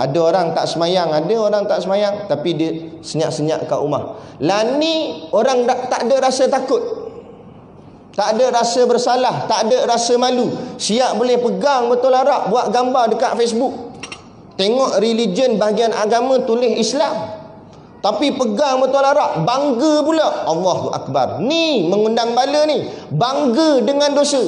Ada orang tak semayang, ada orang tak semayang, tapi dia senyap-senyap kat rumah. Lah ni orang tak ada rasa takut, tak ada rasa bersalah, tak ada rasa malu. Siap boleh pegang betul arak, buat gambar dekat Facebook. Tengok religion bahagian agama tulis Islam, tapi pegang betul arak, bangga pula. Allahu Akbar. Ni mengundang bala ni, bangga dengan dosa.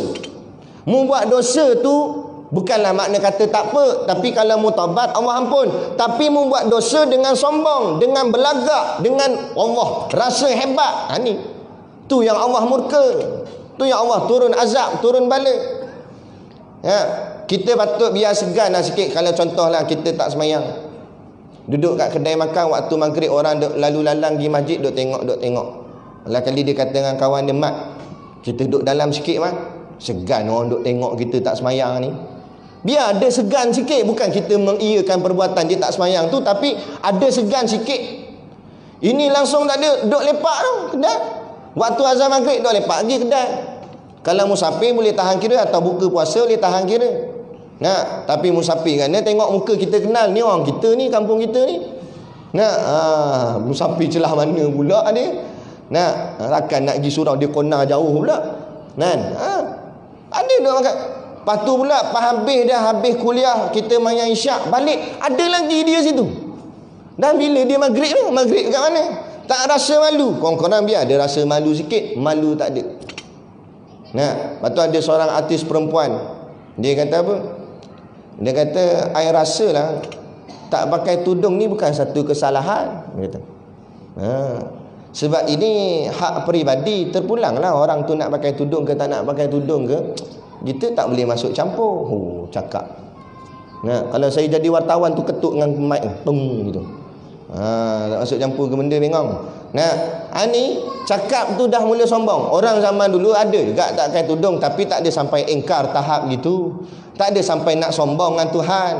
Mu buat dosa tu bukanlah makna kata tak apa, tapi kalau mu taubat Allah ampun. Tapi mu buat dosa dengan sombong, dengan belagak, dengan Allah rasa hebat. Ni tu yang Allah murka, tu yang Allah turun azab, turun bala. Kita patut biar segan lah sikit. Kalau contohlah kita tak semayang, duduk kat kedai makan waktu maghrib, orang duk lalu lalang pergi masjid, duk tengok. Lah kali dia kata dengan kawan dia, mat, kita duduk dalam sikit mat, segan orang duk tengok kita tak semayang ni. Biar ada segan sikit. Bukan kita mengiyakan perbuatan dia tak semayang tu, tapi ada segan sikit. Ini langsung tak ada, duduk lepak tu kedai. Waktu azan maghrib duduk lepak pergi kedai. Kalau musafir boleh tahan kira, atau buka puasa boleh tahan kira. Tapi musafir kan dia tengok muka kita kenal, ni orang kita ni, kampung kita ni. Musafir celah mana pula dia. Takkan nak pergi surau dia kona jauh pula. Ada duk makan. Lepas tu pula habis kuliah, kita mayang isyak, balik ada lagi dia situ. Dan bila dia maghrib kat mana? Tak rasa malu. Korang-korang biar ada rasa malu sikit, malu tak ada. Lepas tu ada seorang artis perempuan, dia kata apa? Dia kata, I rasa lah tak pakai tudung ni bukan satu kesalahan. Dia kata, sebab ini hak peribadi, terpulanglah orang tu nak pakai tudung ke tak nak pakai tudung ke, kita tak boleh masuk campur. Cakap. Kalau saya jadi wartawan tu ketuk dengan mic tung gitu. Tak masuk campur ke benda bengong. Ni cakap tu dah mula sombong. Orang zaman dulu ada juga tak pakai tudung, tapi tak ada sampai ingkar tahap gitu. Tak ada sampai nak sombong dengan Tuhan.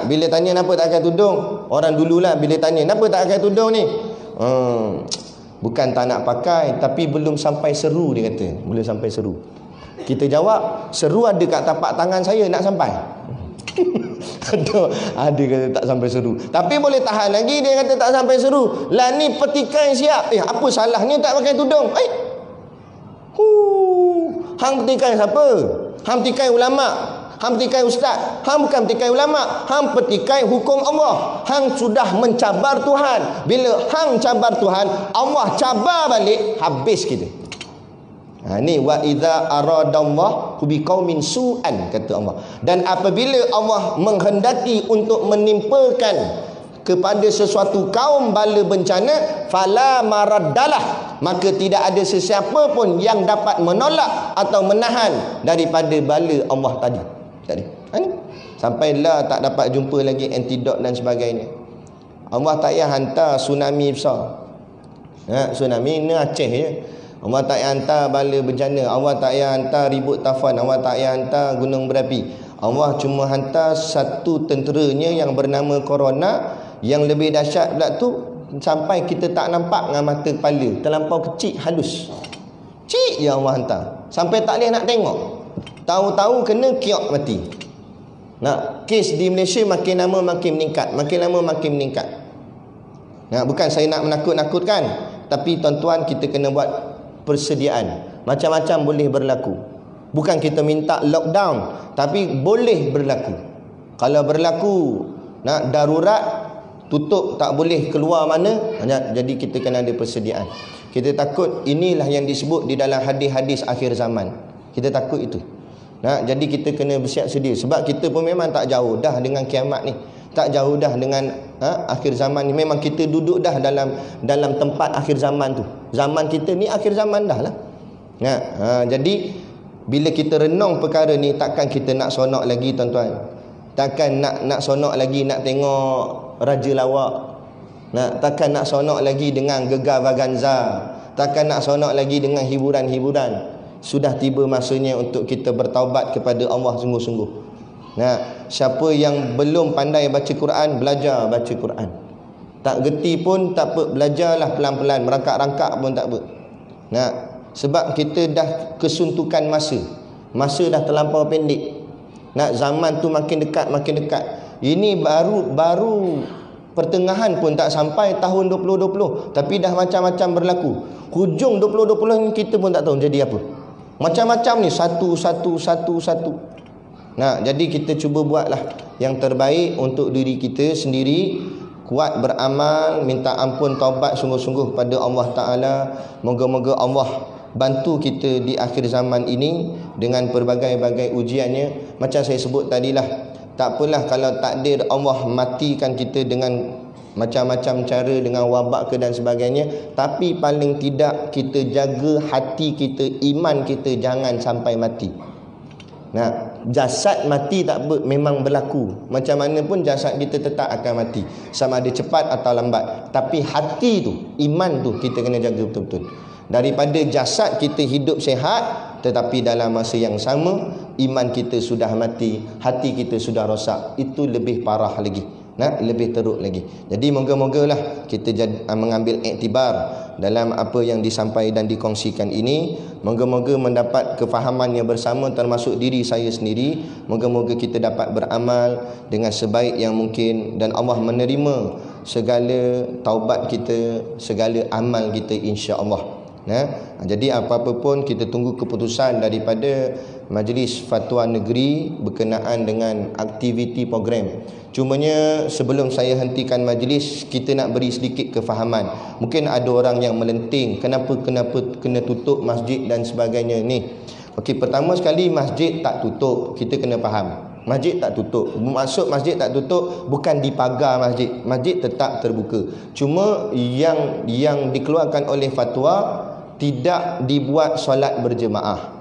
Bila tanya kenapa tak pakai tudung, orang dululah bila tanya kenapa tak pakai tudung ni, bukan tak nak pakai, tapi belum sampai seru. Dia kata belum sampai seru. Kita jawab, seru ada kat tapak tangan saya nak sampai. Ada kata tak sampai seru, tapi boleh tahan lagi. Dia kata tak sampai seru. Lah ni petikai siap. Apa salahnya tak pakai tudung? Hang petikai siapa? Hang petikai ulama', hang petikai ustaz. Hang bukan petikai ulama', hang petikai hukum Allah. Hang sudah mencabar Tuhan. Bila hang cabar Tuhan, Allah cabar balik, habis kita. Ni wa idza aradallahu biqaumin su'an, kata Allah. Dan apabila Allah menghendaki untuk menimpakan kepada sesuatu kaum bala bencana, fala maraddalah, maka tidak ada sesiapa pun yang dapat menolak atau menahan daripada bala Allah tadi. Sampailah tak dapat jumpa lagi antidot dan sebagainya. Allah tak payah hantar tsunami besar. Tsunami ni Aceh je. Allah tak payah hantar bala bencana. Allah tak payah hantar ribut Tafan. Allah tak payah hantar gunung berapi. Allah cuma hantar satu tenteranya yang bernama Corona. Yang lebih dahsyat pula tu, sampai kita tak nampak dengan mata kepala, terlampau kecil, halus. Cik je Allah hantar, sampai tak boleh nak tengok. Tahu-tahu kena kiok mati. Kes di Malaysia makin lama makin meningkat, makin lama makin meningkat. Bukan saya nak menakut-nakutkan, tapi tuan-tuan, kita kena buat persediaan. Macam-macam boleh berlaku. Bukan kita minta lockdown, tapi boleh berlaku. Kalau berlaku darurat, tutup, tak boleh keluar mana, jadi kita kena ada persediaan. Kita takut inilah yang disebut di dalam hadis-hadis akhir zaman. Kita takut itu. Jadi kita kena bersiap sedia. Sebab kita pun memang tak jauh dah dengan kiamat ni. Tak jauh dah dengan akhir zaman ni. Memang kita duduk dah dalam tempat akhir zaman tu. Zaman kita ni akhir zaman dah lah. Jadi bila kita renung perkara ni, takkan kita nak sonok lagi, tuan-tuan. Takkan nak sonok lagi nak tengok Raja Lawak. Takkan nak sonok lagi dengan Gegar Vaganza, Takkan nak seronok lagi dengan hiburan-hiburan. Sudah tiba masanya untuk kita bertaubat kepada Allah sungguh-sungguh. Nah, siapa yang belum pandai baca Quran, belajar baca Quran. Tak gerti pun tak apa, belajarlah pelan-pelan, merangkak-rangkak pun tak apa. Nah, sebab kita dah kesuntukan masa. Masa dah terlampau pendek. Nak zaman tu makin dekat, makin dekat. Ini baru pertengahan pun tak sampai tahun 2020, tapi dah macam-macam berlaku. Hujung 2020 ni kita pun tak tahu jadi apa. Macam-macam ni, satu. Nah, jadi kita cuba buatlah yang terbaik untuk diri kita sendiri. Kuat beramal, minta ampun, taubat sungguh-sungguh pada Allah Ta'ala. Moga-moga Allah bantu kita di akhir zaman ini dengan pelbagai-bagai ujiannya. Macam saya sebut tadilah, tak apalah kalau takdir Allah matikan kita dengan macam-macam cara, dengan wabak ke dan sebagainya, tapi paling tidak kita jaga hati kita, iman kita jangan sampai mati. Nah, jasad mati tak apa, memang berlaku. Macam mana pun jasad kita tetap akan mati, sama ada cepat atau lambat. Tapi hati tu, iman tu kita kena jaga betul-betul. Daripada jasad kita hidup sehat, tetapi dalam masa yang sama iman kita sudah mati, hati kita sudah rosak, itu lebih parah lagi. Nah, lebih teruk lagi. Jadi moga-mogalah kita mengambil iktibar dalam apa yang disampaikan dan dikongsikan ini. Moga-moga mendapat kefahaman yang bersama, termasuk diri saya sendiri. Moga-moga kita dapat beramal dengan sebaik yang mungkin dan Allah menerima segala taubat kita, segala amal kita, insya-Allah. Nah, jadi apa-apa pun kita tunggu keputusan daripada Majlis Fatwa Negeri berkenaan dengan aktiviti program. Cumanya sebelum saya hentikan majlis, kita nak beri sedikit kefahaman. Mungkin ada orang yang melenting, kenapa kena tutup masjid dan sebagainya ni. Okey, pertama sekali masjid tak tutup, kita kena faham. Masjid tak tutup. Maksud masjid tak tutup bukan dipagar masjid. Masjid tetap terbuka. Cuma yang dikeluarkan oleh fatwa tidak dibuat solat berjemaah.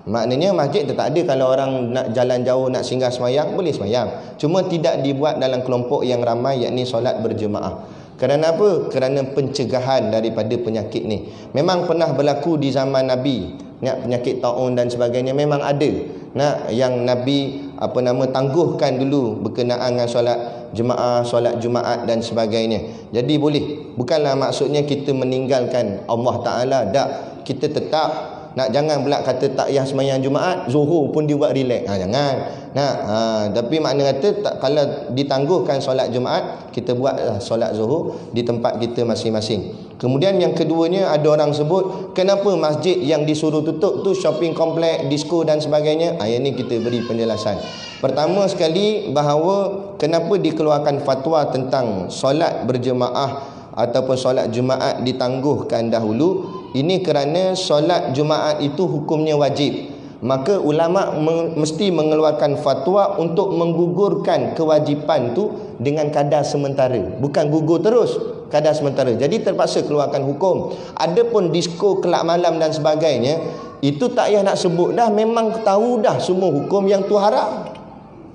Maknanya masjid tetap ada, kalau orang nak jalan jauh, nak singgah semayang, boleh semayang. Cuma tidak dibuat dalam kelompok yang ramai, yakni solat berjemaah. Kerana apa? Kerana pencegahan daripada penyakit ni. Memang pernah berlaku di zaman Nabi. Penyakit taun dan sebagainya memang ada. Yang Nabi tangguhkan dulu berkenaan dengan solat jemaah, solat Jumaat dan sebagainya. Jadi boleh. Bukanlah maksudnya kita meninggalkan Allah Ta'ala. Tak. Kita tetap jangan pula kata tak payah sembahyang Jumaat, Zuhur pun dia buat relax. Jangan. Tapi makna kata kalau ditangguhkan solat Jumaat, kita buatlah solat Zuhur di tempat kita masing-masing. Kemudian yang keduanya, ada orang sebut kenapa masjid yang disuruh tutup tu shopping kompleks, disko dan sebagainya. Yang ni kita beri penjelasan. Pertama sekali, bahawa kenapa dikeluarkan fatwa tentang solat berjemaah ataupun solat Jumaat ditangguhkan dahulu. Ini kerana solat Jumaat itu hukumnya wajib. Maka ulama mesti mengeluarkan fatwa untuk menggugurkan kewajipan tu dengan kadar sementara. Bukan gugur terus, kadar sementara. Jadi terpaksa keluarkan hukum. Adapun disko, kelab malam dan sebagainya, itu tak payah nak sebut dah. Memang tahu dah semua hukum yang tu haram.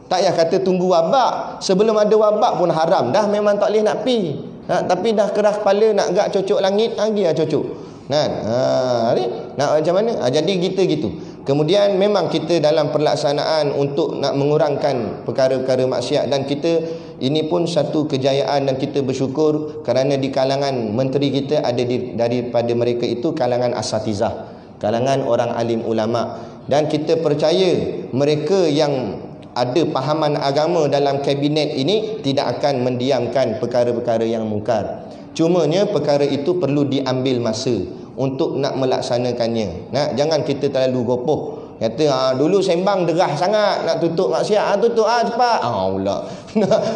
Tak payah kata tunggu wabak. Sebelum ada wabak pun haram dah. Memang tak boleh nak pi. Tapi dah keras kepala nak gak cocok langit, lagi lah cocok. Nak macam mana? Jadi kita gitu. Kemudian memang kita dalam pelaksanaan untuk nak mengurangkan perkara-perkara maksiat, dan kita ini pun satu kejayaan dan kita bersyukur kerana di kalangan menteri kita ada daripada mereka itu kalangan asatizah, kalangan orang alim ulama, dan kita percaya mereka yang ada pahaman agama dalam kabinet ini tidak akan mendiamkan perkara-perkara yang mungkar. Cumanya perkara itu perlu diambil masa untuk nak melaksanakannya. Jangan kita terlalu gopoh. Kata dulu sembang derah sangat nak tutup maksiat, tutup cepat. Pula.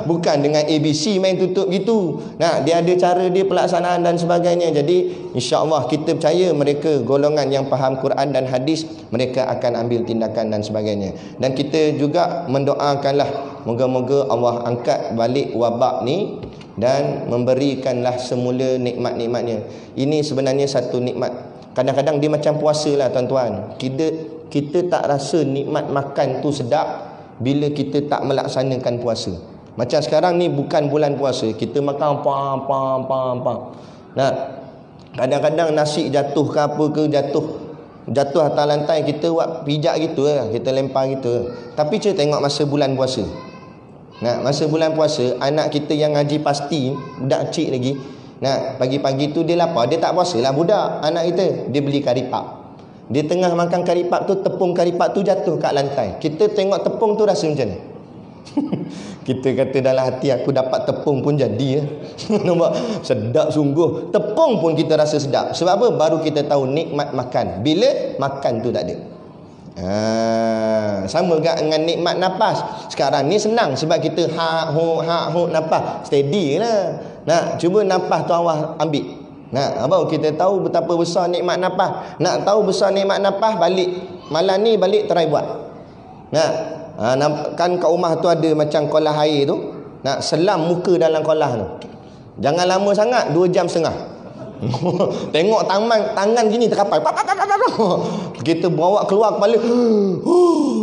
Bukan dengan ABC main tutup gitu. Dia ada cara dia pelaksanaan dan sebagainya. Jadi insya-Allah kita percaya mereka golongan yang faham Quran dan hadis, mereka akan ambil tindakan dan sebagainya. Dan kita juga mendoakanlah moga-moga Allah angkat balik wabak ni dan memberikanlah semula nikmat-nikmatnya. Ini sebenarnya satu nikmat. Kadang-kadang dia macam puasa lah tuan-tuan. Kita tak rasa nikmat makan tu sedap bila kita tak melaksanakan puasa. Macam sekarang ni bukan bulan puasa, kita makan Kadang-kadang nasi jatuh ke apa ke, jatuh atas lantai, kita buat pijak gitu lah, kita lempar gitu. Tapi cuba tengok masa bulan puasa. Nah, masa bulan puasa, anak kita yang ngaji pasti, budak kecil lagi, nah, pagi-pagi tu dia lapar, dia tak puasa lah budak, anak kita, dia beli karipap. Dia tengah makan karipap tu, tepung karipap tu jatuh kat lantai. Kita tengok tepung tu rasa macam ni. Kita kata dalam hati, aku dapat tepung pun jadi ya. Nampak sedap sungguh. Tepung pun kita rasa sedap. Sebab apa? Baru kita tahu nikmat makan. Bila makan tu tak ada. Sama juga dengan nikmat nafas. Sekarang ni senang sebab kita ha ho nafas. Steady lah. Nak cuba nafas tu awak ambil. Nah, abang kita tahu betapa besar nikmat nafas. Nak tahu besar nikmat nafas, balik malam ni balik try buat. Nah, kan kat rumah tu ada macam kolah air tu, nak selam muka dalam kolah tu. Jangan lama sangat, 2 jam setengah. Tengok tangan gini terkapai. Kita bawa keluar kepala.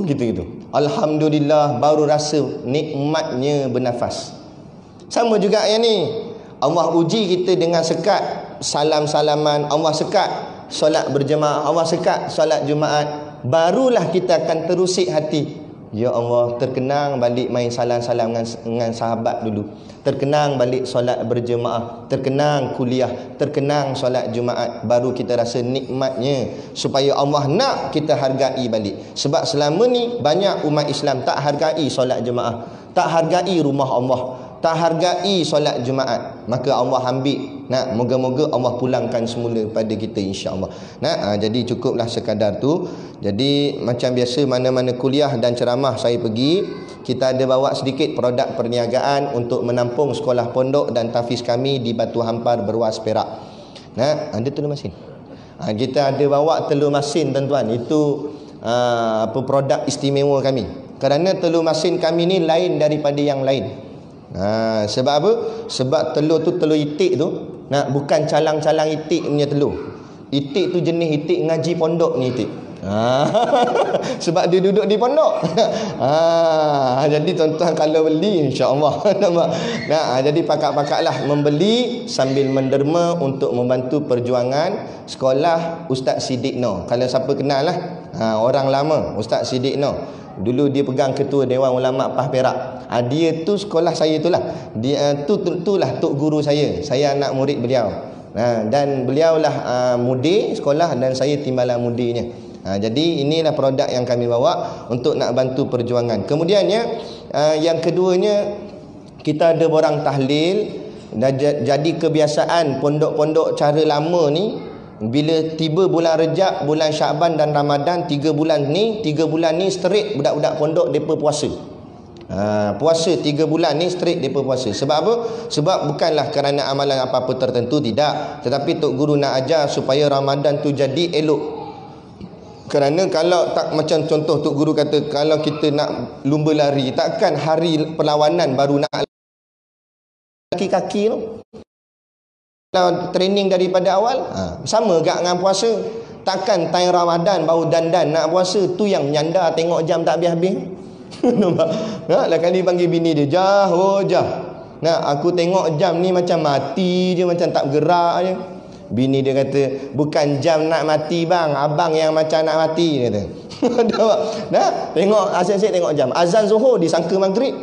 Gitu-gitu. Alhamdulillah, baru rasa nikmatnya bernafas. Sama juga yang ni. Allah uji kita dengan sekat salam-salaman, Allah sekat solat berjemaah, Allah sekat solat Jumaat. Barulah kita akan terusik hati. Ya Allah, terkenang balik main salam-salam dengan sahabat dulu. Terkenang balik solat berjemaah, terkenang kuliah, terkenang solat Jumaat. Baru kita rasa nikmatnya, supaya Allah nak kita hargai balik. Sebab selama ni banyak umat Islam tak hargai solat jemaah, tak hargai rumah Allah, tak hargai solat Jumaat. Maka Allah ambil. Nah, moga-moga Allah pulangkan semula pada kita, insya-Allah. Nah, jadi cukuplah sekadar tu. Jadi macam biasa, mana-mana kuliah dan ceramah saya pergi, kita ada bawa sedikit produk perniagaan untuk menampung sekolah pondok dan tahfiz kami di Batu Hampar, Berwas, Perak. Nah, ada telur masin. Kita ada bawa telur masin, tuan-tuan. Itu produk istimewa kami. Kerana telur masin kami ni lain daripada yang lain. Sebab apa? Sebab telur tu, telur itik tu, bukan calang-calang itik punya telur. Itik tu jenis itik ngaji pondok ni itik. Sebab dia duduk di pondok. Jadi tuan-tuan kalau beli, insya-Allah. Jadi pakak-pakaklah membeli sambil menderma untuk membantu perjuangan sekolah Ustaz Siddiq Noh. Kalau siapa kenal lah, orang lama Ustaz Siddiq Noh. Dulu dia pegang ketua Dewan Ulama PAH Perak. Dia tu sekolah saya itulah. Dia itulah tok guru saya. Saya anak murid beliau. Dan beliaulah mudir sekolah dan saya timbalan mudirnya. Jadi inilah produk yang kami bawa untuk nak bantu perjuangan. Kemudiannya yang keduanya, kita ada borang tahlil. Jadi kebiasaan pondok-pondok cara lama ni, bila tiba bulan Rejab, bulan Syaban dan Ramadan, 3 bulan ni straight budak-budak pondok depa puasa. Puasa 3 bulan ni straight depa puasa. Sebab apa? Sebab bukanlah kerana amalan apa-apa tertentu, tidak. Tetapi tok guru nak ajar supaya Ramadan tu jadi elok. Kerana kalau tak, macam contoh tok guru kata, kalau kita nak lumba lari, takkan hari perlawanan baru nak kaki-kaki tu. Kalau training daripada awal, sama gak dengan puasa. Takkan time Ramadan baru dandan nak puasa. Tu yang menyandar tengok jam tak habis-habis. Nampak? Lah kali panggil bini dia, "Jah, oh jah. Aku tengok jam ni macam mati je, macam tak bergerak je." Bini dia kata, "Bukan jam nak mati bang, abang yang macam nak mati," dia kata. Tengok asyik-asyik tengok jam. Azan Zuhur disangka maghrib.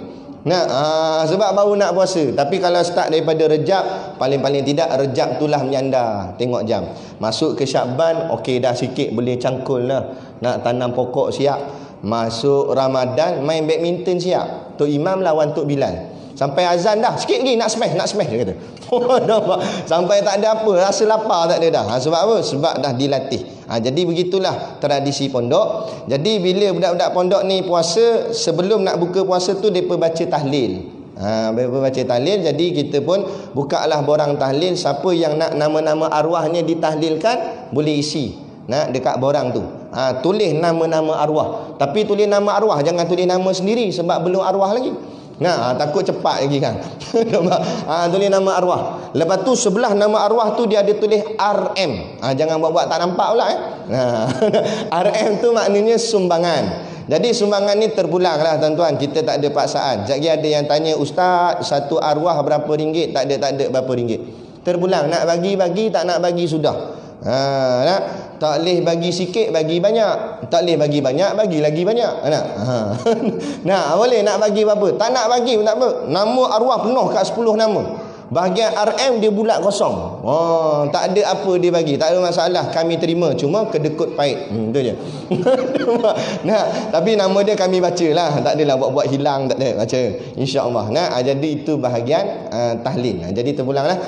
Sebab baru nak puasa. Tapi kalau start daripada Rejab, paling-paling tidak Rejab itulah menyandar tengok jam. Masuk ke Syaban, okey dah sikit boleh cangkul lah. Nak tanam pokok siap. Masuk Ramadan, main badminton siap. Tok Imam lawan Tok Bilal. Sampai azan dah, sikit lagi nak smash dia kata. Sampai tak ada apa, rasa lapar tak ada dah. Sebab apa? Sebab dah dilatih. Jadi begitulah tradisi pondok. Jadi bila budak-budak pondok ni puasa, sebelum nak buka puasa tu mereka baca tahlil. Mereka baca tahlil. Jadi kita pun bukalah borang tahlil. Siapa yang nak nama-nama arwahnya ditahlilkan, boleh isi dekat borang tu. Tulis nama-nama arwah. Tapi tulis nama arwah, jangan tulis nama sendiri, sebab belum arwah lagi. Takut cepat lagi kan. Tulis nama arwah. Lepas tu sebelah nama arwah tu dia ada tulis RM. Jangan buat-buat tak nampak pula RM tu maknanya sumbangan. Jadi sumbangan ni terpulang lah tuan-tuan. Kita tak ada paksaan. Jadi ada yang tanya, "Ustaz, satu arwah berapa ringgit?" Tak ada berapa ringgit. Terpulang, nak bagi, tak nak bagi sudah. Nak tak boleh bagi sikit, bagi banyak. Tak boleh bagi banyak, bagi lagi banyak. Nak. Nak boleh nak bagi berapa? Tak nak bagi pun tak apa. Nama arwah penuh kat 10 nama. Bahagian RM dia bulat kosong. Tak ada apa dia bagi. Tak ada masalah, kami terima. Cuma kedekut pahit. Itu je. Nah, tapi nama dia kami baca lah. Tak adalah buat-buat hilang, tak ada. Baca. InsyaAllah. Nah, jadi itu bahagian tahlil. Jadi terpulanglah.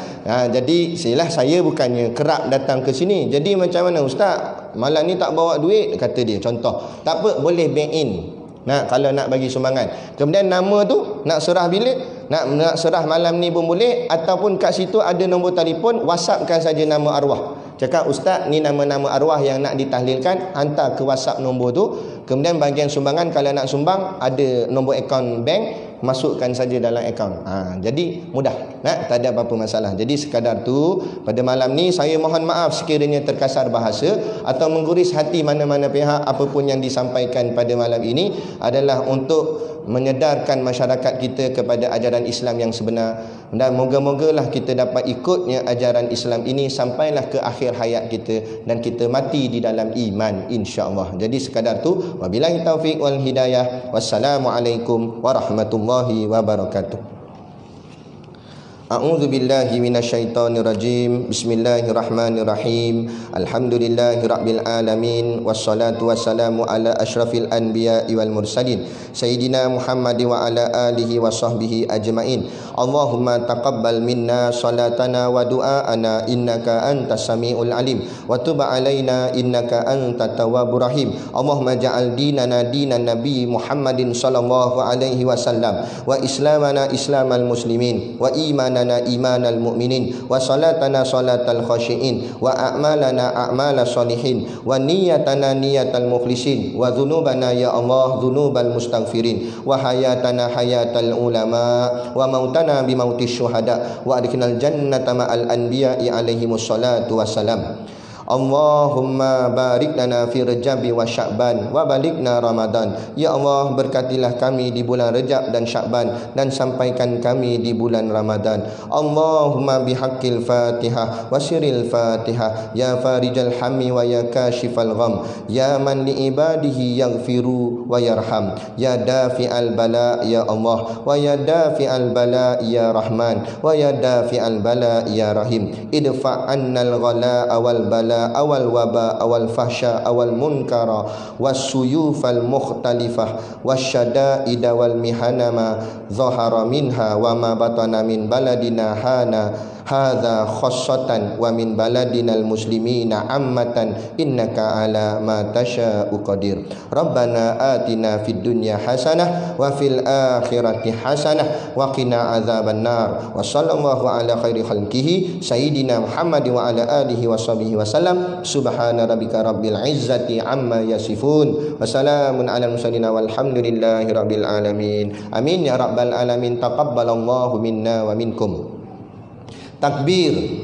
Jadi saya bukannya kerap datang ke sini. Jadi macam mana ustaz? Malam ni tak bawa duit, kata dia. Contoh. Tak apa, boleh bank in. Nah, kalau nak bagi sumbangan. Kemudian nama tu nak serah bilik, nak serah malam ni pun boleh, ataupun kat situ ada nombor telefon, WhatsAppkan saja nama arwah. Cakap ustaz ni nama-nama arwah yang nak ditahlilkan, hantar ke WhatsApp nombor tu. Kemudian bahagian sumbangan kalau nak sumbang ada nombor akaun bank, masukkan saja dalam akaun. Jadi mudah. Tak ada apa-apa masalah. Jadi sekadar tu pada malam ni saya mohon maaf sekiranya terkasar bahasa atau mengguris hati mana-mana pihak. Apapun yang disampaikan pada malam ini adalah untuk menyedarkan masyarakat kita kepada ajaran Islam yang sebenar, dan moga-mogalah kita dapat ikutnya ajaran Islam ini sampailah ke akhir hayat kita dan kita mati di dalam iman, insya-Allah. Jadi sekadar tu, wabillahi taufiq wal hidayah. Wassalamualaikum warahmatullahi wabarakatuh. A'udzu billahi minasyaitonir rajim. Bismillahirrahmanirrahim. Alhamdulillahirabbil alamin wassalatu wassalamu ala asyrafil anbiya'i wal mursalin sayyidina Muhammad wa ala alihi wa sahbihi ajmain. Allahumma taqabbal minna salatana wa du'aana innaka antas samiul alim wa tub alaina innaka antat tawwabur rahim. Allahumma ja'al dinana dinan nabi Muhammadin sallallahu alaihi wasallam wa islamana islamal muslimin wa imanana imanal mu'minin wa salatana salatal khashiin wa a'malana a'malal salihin wa niyatana niyatal mukhlisin wa dhunubana ya Allah dhunubal mustaghfirin wa hayatana hayatal ulama wa mautana bi mautis syuhada wa adkhilnal jannata ma'al anbiya'i alaihimus salatu wassalam. Allahumma barik lana fi Rajabi wa Sya'ban wa balikna Ramadan. Ya Allah, berkatilah kami di bulan Rajab dan Sya'ban dan sampaikan kami di bulan Ramadan. Allahumma bihaqqil Fatihah wa sirril Fatihah ya farijal hammi wa ya kashifal gham ya man li ibadihi yaghfiru wa yarham ya dafi'al bala ya Allah wa ya dafi'al bala ya Rahman wa ya dafi'al bala ya Rahim. Idfa' annal ghala wal bala awal waba awal fahsya awal munkara wassuyufal mukhtalifah wasyada'ida wal mihanama zahara minha wa ma batana min baladina hadza khassatan wa min baladinal muslimina ammatan innaka ala ma tasya'u qadir. Rabbana atina fid dunya hasanah wa fil akhirati hasanah wa qina adzabannar. Wa sallallahu ala khairi khalqihi sayyidina Muhammad wa ala alihi wa sahbihi wasallam. Subhana rabbika rabbil izzati amma yasifun wa salamun alal mursalin walhamdulillahi rabbil alamin. Amin ya rabbal alamin. Taqabbalallahu minna wa minkum. Takbir.